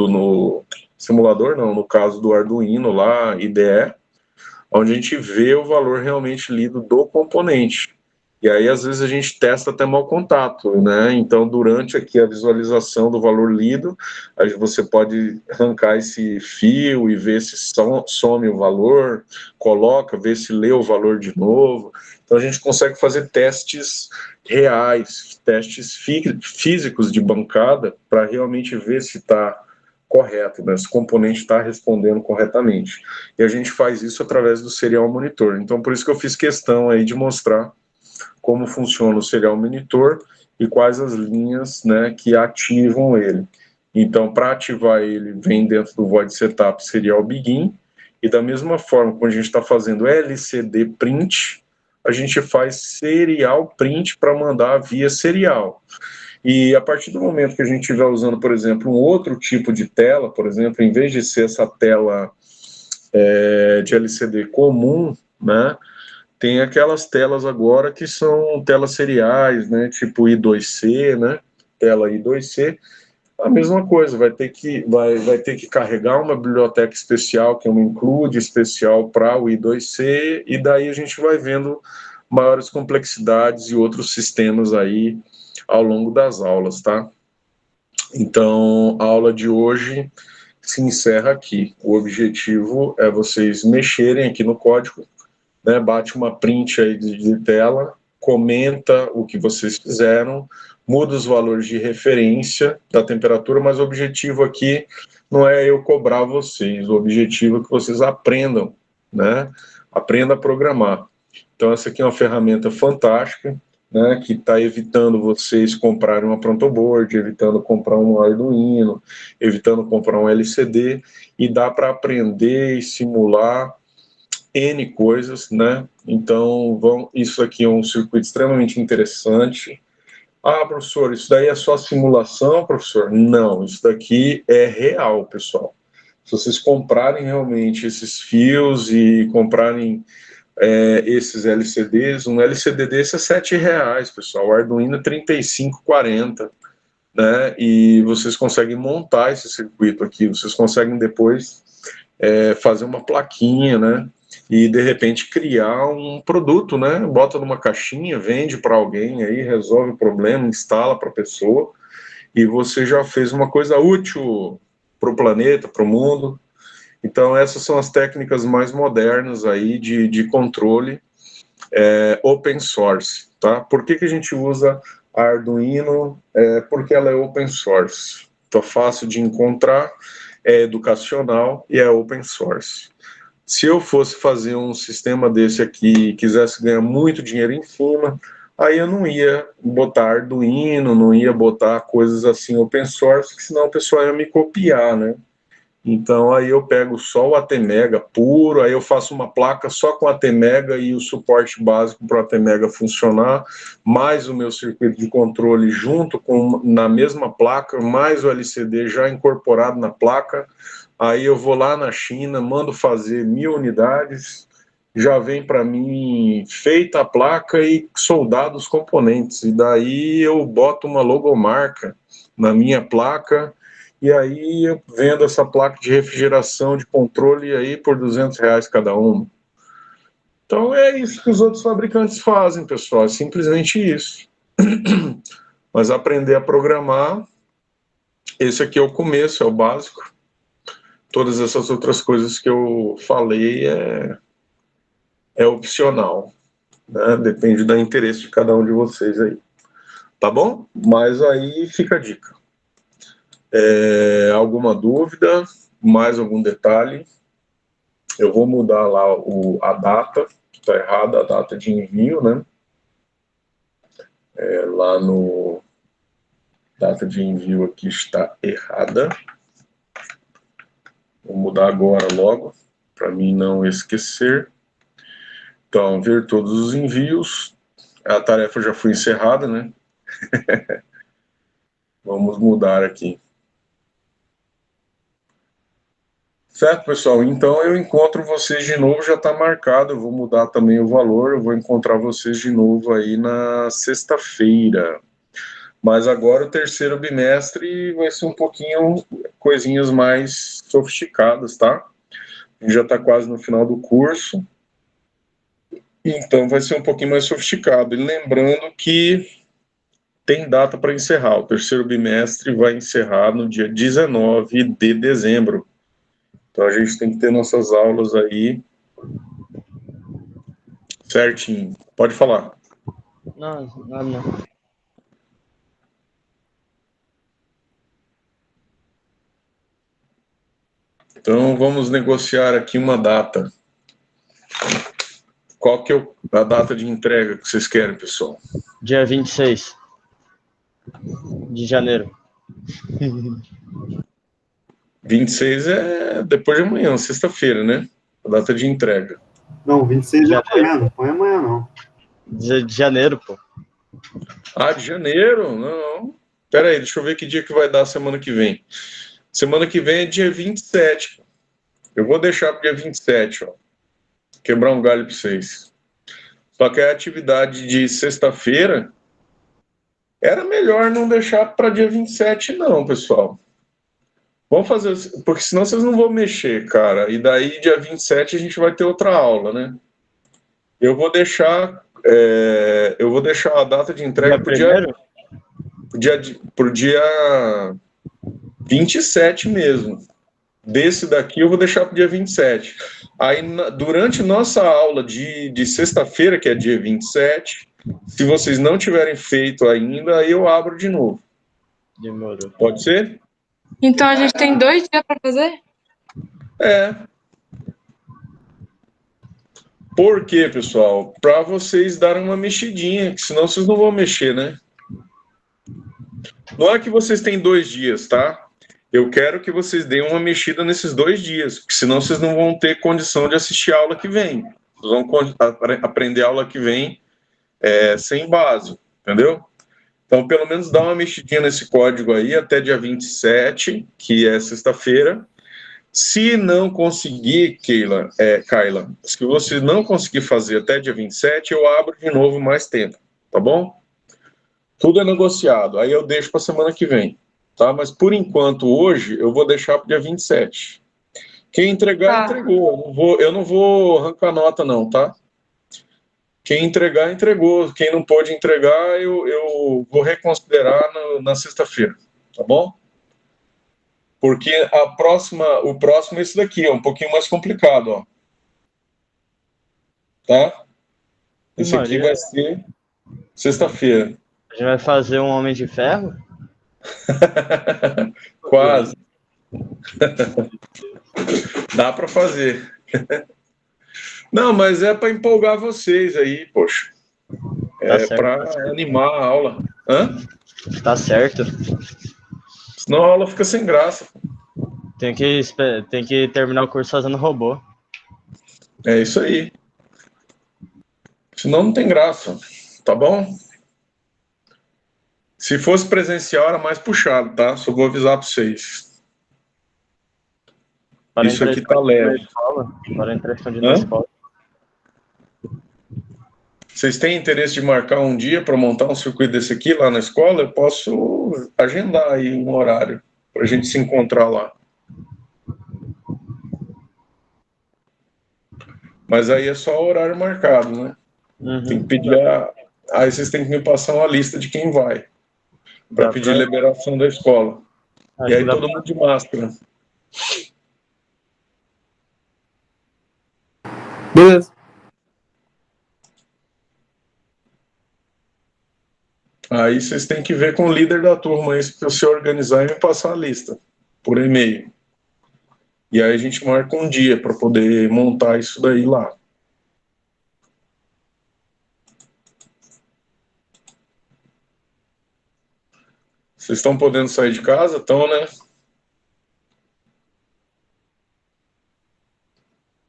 simulador não, no caso do Arduino lá, IDE, onde a gente vê o valor realmente lido do componente. E aí, às vezes, a gente testa até mau contato, né? Então, durante aqui a visualização do valor lido, aí você pode arrancar esse fio e ver se some o valor, coloca, vê se lê o valor de novo. Então, a gente consegue fazer testes reais, testes físicos de bancada, para realmente ver se está correto, né? Se o componente está respondendo corretamente. E a gente faz isso através do Serial Monitor. Então, por isso que eu fiz questão aí de mostrar como funciona o Serial Monitor e quais as linhas, né, que ativam ele. Então, para ativar ele, vem dentro do Void Setup Serial Begin, e da mesma forma, quando a gente está fazendo LCD Print, a gente faz Serial Print para mandar via serial. E a partir do momento que a gente estiver usando, por exemplo, um outro tipo de tela, por exemplo, em vez de ser essa tela de LCD comum, né, tem aquelas telas agora que são telas seriais, né, tipo I2C, né, tela I2C, a mesma coisa, vai ter que carregar uma biblioteca especial, que é um include especial para o I2C, e daí a gente vai vendo maiores complexidades e outros sistemas aí ao longo das aulas, tá? Então, a aula de hoje se encerra aqui. O objetivo é vocês mexerem aqui no código, né, bate uma print aí de tela, comenta o que vocês fizeram, muda os valores de referência da temperatura, mas o objetivo aqui não é eu cobrar vocês, o objetivo é que vocês aprendam, né, aprenda a programar. Então essa aqui é uma ferramenta fantástica, né, que está evitando vocês comprarem uma protoboard, evitando comprar um Arduino, evitando comprar um LCD, e dá para aprender e simular N coisas, né? Então, isso aqui é um circuito extremamente interessante. Ah, professor, isso daí é só simulação, professor? Não, isso daqui é real, pessoal. Se vocês comprarem realmente esses fios e comprarem esses LCDs, um LCD desse é R$7, pessoal. O Arduino é R$35,40, né? E vocês conseguem montar esse circuito aqui, vocês conseguem depois fazer uma plaquinha, né? E de repente criar um produto, né? Bota numa caixinha, vende para alguém, aí resolve o problema, instala para a pessoa, e você já fez uma coisa útil para o planeta, para o mundo. Então essas são as técnicas mais modernas aí de controle open source, tá? Por que a gente usa a Arduino? Porque ela é open source, então fácil de encontrar, é educacional e é open source. Se eu fosse fazer um sistema desse aqui e quisesse ganhar muito dinheiro em cima, aí eu não ia botar Arduino, não ia botar coisas assim open source, que senão o pessoal ia me copiar, né? Então aí eu pego só o ATmega puro, aí eu faço uma placa só com ATmega e o suporte básico para o ATmega funcionar, mais o meu circuito de controle junto na mesma placa, mais o LCD já incorporado na placa. Aí eu vou lá na China, mando fazer 1000 unidades, já vem para mim feita a placa e soldados os componentes. E daí eu boto uma logomarca na minha placa, e aí eu vendo essa placa de refrigeração, de controle aí por R$200 cada uma. Então é isso que os outros fabricantes fazem, pessoal, é simplesmente isso. Mas aprender a programar, esse aqui é o começo, é o básico. Todas essas outras coisas que eu falei é opcional, né? Depende do interesse de cada um de vocês aí, tá bom? Mas aí fica a dica. Alguma dúvida? Mais algum detalhe? Eu vou mudar lá a data, que está errada, a data de envio, né? Lá no data de envio aqui está errada. Vou mudar agora logo, para mim não esquecer. Então, ver todos os envios. A tarefa já foi encerrada, né? Vamos mudar aqui. Certo, pessoal? Então eu encontro vocês de novo, já está marcado. Eu vou mudar também o valor. Eu vou encontrar vocês de novo aí na sexta-feira. Mas agora o terceiro bimestre vai ser um pouquinho coisinhas mais sofisticadas, tá? A gente já está quase no final do curso. Então vai ser um pouquinho mais sofisticado. E lembrando que tem data para encerrar. O terceiro bimestre vai encerrar no dia 19 de dezembro. Então a gente tem que ter nossas aulas aí certinho. Pode falar. Não, não. Então vamos negociar aqui uma data. Qual que é a data de entrega que vocês querem, pessoal? Dia 26 de janeiro. 26 é depois de amanhã, sexta-feira, né? A data de entrega. Não, 26 é amanhã, não põe amanhã, não. De janeiro, pô. Ah, de janeiro? Não. Pera aí, deixa eu ver que dia que vai dar semana que vem. Semana que vem é dia 27. Eu vou deixar para dia 27, ó. Quebrar um galho para vocês. Só que a atividade de sexta-feira era melhor não deixar para dia 27, não, pessoal. Vamos fazer, porque senão vocês não vão mexer, cara. E daí, dia 27, a gente vai ter outra aula, né? Eu vou deixar a data de entrega pro dia 27 mesmo. Desse daqui eu vou deixar pro dia 27. Aí, durante nossa aula de sexta-feira, que é dia 27, se vocês não tiverem feito ainda, aí eu abro de novo. Demorou. Pode ser? Então a gente tem 2 dias para fazer? É. Por quê, pessoal? Para vocês darem uma mexidinha, que senão vocês não vão mexer, né? Não é que vocês têm 2 dias, tá? Eu quero que vocês deem uma mexida nesses 2 dias, porque senão vocês não vão ter condição de assistir a aula que vem. Vocês vão aprender a aula que vem sem base, entendeu? Então, pelo menos dá uma mexidinha nesse código aí até dia 27, que é sexta-feira. Se não conseguir, Kaila, se você não conseguir fazer até dia 27, eu abro de novo mais tempo, tá bom? Tudo é negociado, aí eu deixo para semana que vem, tá? Mas por enquanto, hoje, eu vou deixar para dia 27. Quem entregar, entregou. Eu não vou arrancar nota, não, tá? Quem entregar, entregou. Quem não pôde entregar, eu vou reconsiderar na sexta-feira, tá bom? Porque o próximo é esse daqui, é um pouquinho mais complicado, ó. Tá? Esse aqui vai ser sexta-feira. A gente vai fazer um Homem de Ferro? Quase. Dá para fazer. Não, mas é para empolgar vocês aí, poxa. É para animar a aula. Hã? Tá certo. Senão a aula fica sem graça. Tem que terminar o curso fazendo robô. É isso aí. Senão não tem graça. Tá bom? Se fosse presencial, era mais puxado, tá? Só vou avisar para vocês. Isso aqui tá leve. Para entrar escondido na escola. Vocês têm interesse de marcar um dia para montar um circuito desse aqui lá na escola? Eu posso agendar aí um horário para a gente se encontrar lá. Mas aí é só horário marcado, né? Uhum. Tem que pedir aí vocês têm que me passar uma lista de quem vai para pedir liberação da escola. E aí todo mundo de máscara. Beleza. Aí vocês têm que ver com o líder da turma isso para você organizar e me passar a lista por e-mail. E aí a gente marca um dia para poder montar isso daí lá. Vocês estão podendo sair de casa? Estão, né?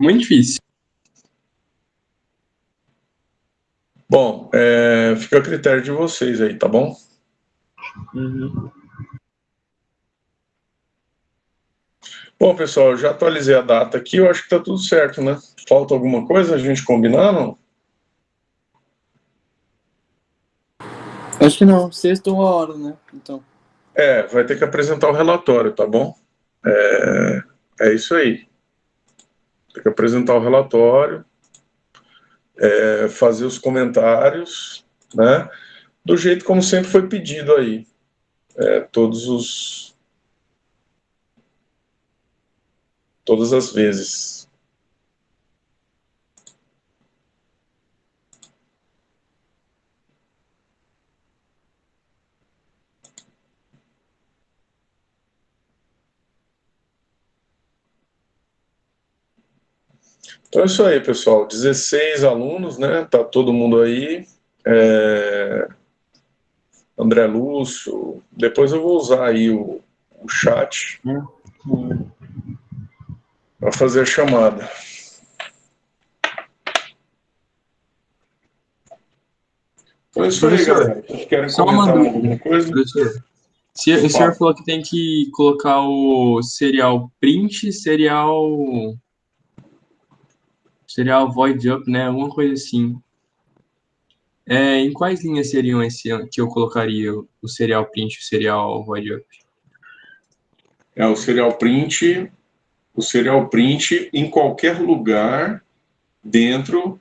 Muito difícil. Bom, fica a critério de vocês aí, tá bom? Bom, pessoal, eu já atualizei a data aqui, eu acho que tá tudo certo, né? Falta alguma coisa a gente combinar, não? Acho que não, sexta uma hora, né? Então. Vai ter que apresentar o relatório, tá bom? É isso aí. Tem que apresentar o relatório, fazer os comentários, né? Do jeito como sempre foi pedido aí. Todas as vezes. Então é isso aí, pessoal. 16 alunos, né? Tá todo mundo aí. André Lúcio. Depois eu vou usar aí o chat para fazer a chamada. Então é isso aí, galera. Vocês querem Só comentar uma alguma coisa? Professor, o senhor falou que tem que colocar o serial print, serial void up, né? Alguma coisa assim. Em quais linhas seriam esse que eu colocaria o serial print e o serial void up? O serial print em qualquer lugar dentro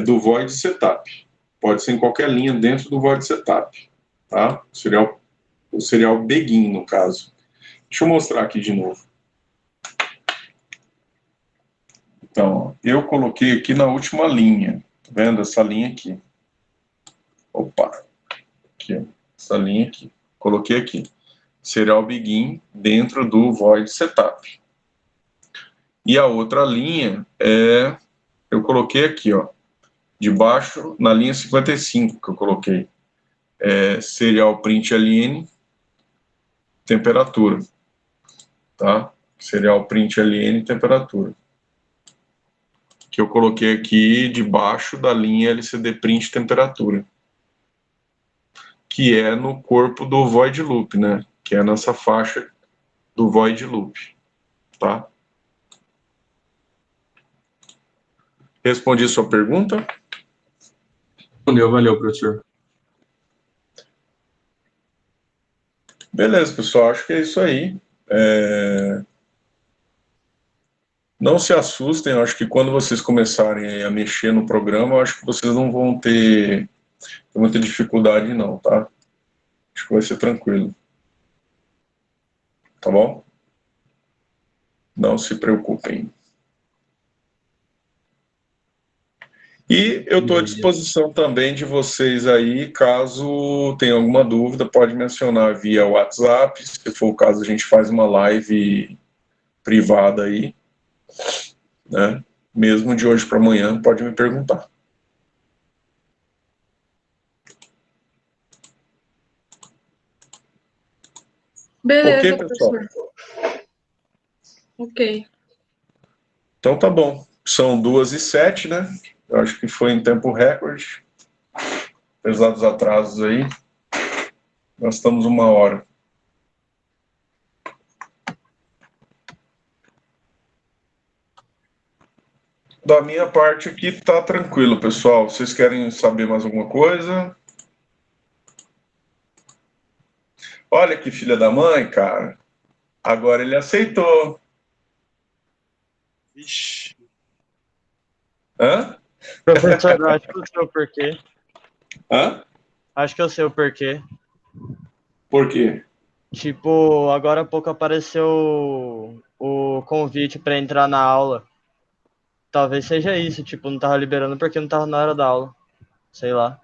do void setup. Pode ser em qualquer linha dentro do void setup, tá? O serial begin, no caso. Deixa eu mostrar aqui de novo. Então, eu coloquei aqui na última linha. Tá vendo essa linha aqui? Opa! Aqui, essa linha aqui. Coloquei aqui. Serial begin dentro do void setup. E a outra linha eu coloquei aqui, ó. Debaixo, na linha 55 que eu coloquei. Serial print ln temperatura. Tá? Serial print ln temperatura. Que eu coloquei aqui debaixo da linha LCD print temperatura. Que é no corpo do void loop, né? Que é nessa faixa do void loop. Tá? Respondi sua pergunta? Respondeu, valeu, professor. Beleza, pessoal, acho que é isso aí. Não se assustem, eu acho que quando vocês começarem a mexer no programa, eu acho que vocês não vão ter muita dificuldade não, tá? Acho que vai ser tranquilo. Tá bom? Não se preocupem. E eu estou à disposição também de vocês aí, caso tenha alguma dúvida, pode me acionar via WhatsApp, se for o caso a gente faz uma live privada aí, né? Mesmo de hoje para amanhã, pode me perguntar. Beleza, Ok, pessoal? professor. Ok. Então tá bom. São 2h07, né? Eu acho que foi em tempo recorde. Apesar dos atrasos aí. Nós estamos 1 hora. Da minha parte aqui tá tranquilo, pessoal. Vocês querem saber mais alguma coisa? Olha que filha da mãe, cara. Agora ele aceitou. Ixi. Hã? Professor, eu acho que eu sei o porquê. Hã? Acho que eu sei o porquê. Por quê? Tipo, agora há pouco apareceu o convite para entrar na aula. Talvez seja isso, tipo, não tava liberando porque não tava na hora da aula. Sei lá.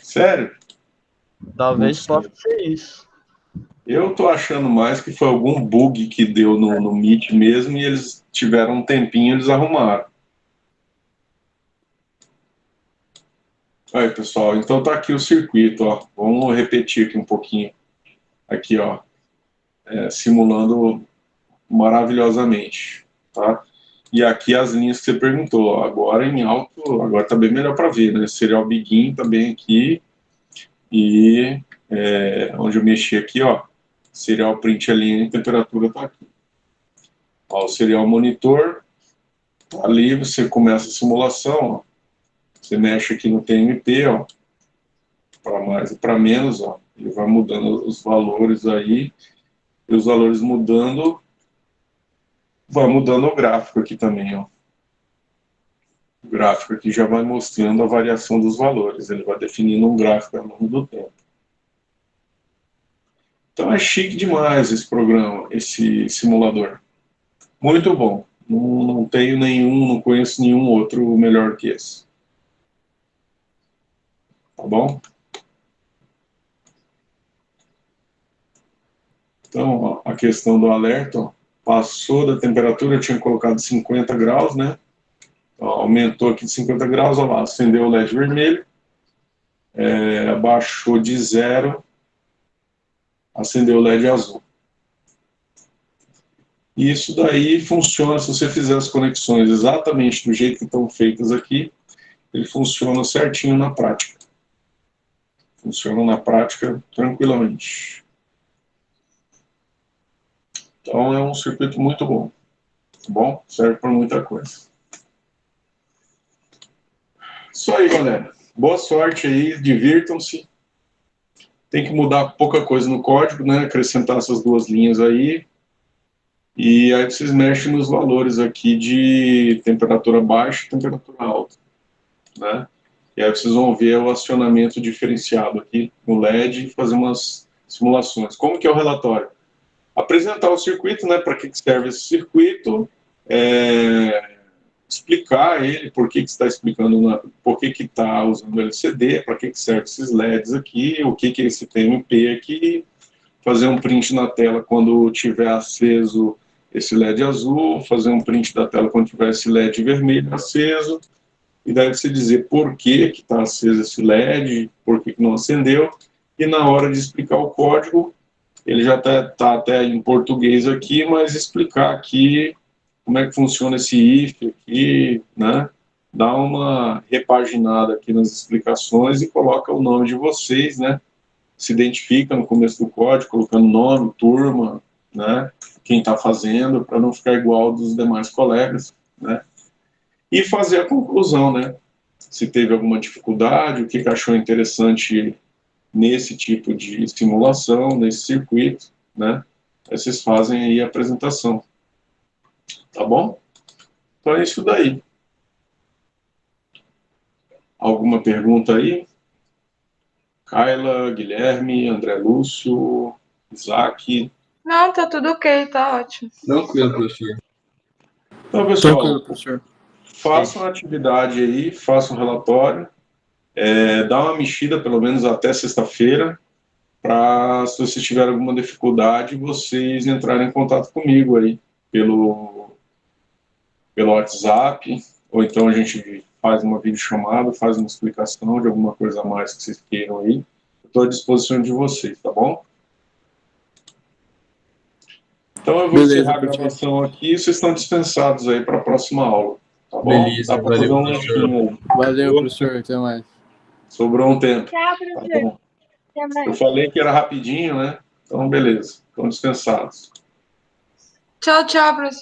Sério? Talvez possa ser isso. Eu tô achando mais que foi algum bug que deu no Meet mesmo e eles tiveram um tempinho, eles arrumaram. Aí, pessoal, então tá aqui o circuito, ó. Vamos repetir aqui um pouquinho. Aqui, ó. Simulando maravilhosamente, tá? E aqui as linhas que você perguntou, ó. Agora em alto, agora tá bem melhor para ver, né? Serial begin também aqui. E onde eu mexi aqui, ó, serial print ali, a temperatura está aqui. Ó, o serial monitor tá ali, você começa a simulação, ó. Você mexe aqui no TMP, ó, para mais e para menos, ó. Ele vai mudando os valores aí, e os valores mudando, vai mudando o gráfico aqui também, ó. O gráfico aqui já vai mostrando a variação dos valores, ele vai definindo um gráfico ao longo do tempo. Então é chique demais esse programa, esse simulador. Muito bom. Não tenho nenhum, não conheço nenhum outro melhor que esse. Tá bom? Então, ó, a questão do alerta, ó, passou da temperatura, eu tinha colocado 50 graus, né? Então, aumentou aqui de 50 graus, ó lá, acendeu o LED vermelho, abaixou de 0, acendeu o LED azul. E isso daí funciona, se você fizer as conexões exatamente do jeito que estão feitas aqui, ele funciona certinho na prática. Funciona na prática tranquilamente. Então é um circuito muito bom. Tá bom? Serve para muita coisa. Isso aí, galera. Boa sorte aí, divirtam-se. Tem que mudar pouca coisa no código, né? Acrescentar essas duas linhas aí. E aí vocês mexem nos valores aqui de temperatura baixa e temperatura alta, né? E aí vocês vão ver o acionamento diferenciado aqui no LED e fazer umas simulações. Como que é o relatório? Apresentar o circuito, né? Para que serve esse circuito, explicar ele, por que está explicando, por que está usando o LCD, para que serve esses LEDs aqui, o que é esse TMP aqui, fazer um print na tela quando tiver aceso esse LED azul, fazer um print da tela quando tiver esse LED vermelho aceso, e daí você dizer por que está aceso esse LED, por que não acendeu, e na hora de explicar o código, ele já está até em português aqui, mas explicar aqui como é que funciona esse if aqui, né? Dá uma repaginada aqui nas explicações e coloca o nome de vocês, né? Se identifica no começo do código, colocando nome, turma, né? Quem está fazendo, para não ficar igual dos demais colegas, né? E fazer a conclusão, né? Se teve alguma dificuldade, o que achou interessante nesse tipo de simulação, nesse circuito, né? Aí vocês fazem aí a apresentação. Tá bom? Então é isso daí. Alguma pergunta aí? Kaila, Guilherme, André Lúcio, Isaac. Não, tá tudo ok, tá ótimo. Tranquilo, professor. Então, pessoal, Tranquilo, professor. façam a atividade aí, façam um relatório, dá uma mexida pelo menos até sexta-feira, para, se vocês tiverem alguma dificuldade, vocês entrarem em contato comigo aí, pelo WhatsApp, ou então a gente faz uma videochamada, faz uma explicação de alguma coisa a mais que vocês queiram aí. Estou à disposição de vocês, tá bom? Então eu vou encerrar a gravação aqui, vocês estão dispensados aí para a próxima aula, tá bom? Beleza, dá para fazer um lanchinho aí. Valeu, professor. Até mais. Sobrou um tempo. Tchau, Tá professor. bom. Até mais. Eu falei que era rapidinho, né? Então, beleza. Estão dispensados. Tchau, tchau, professor.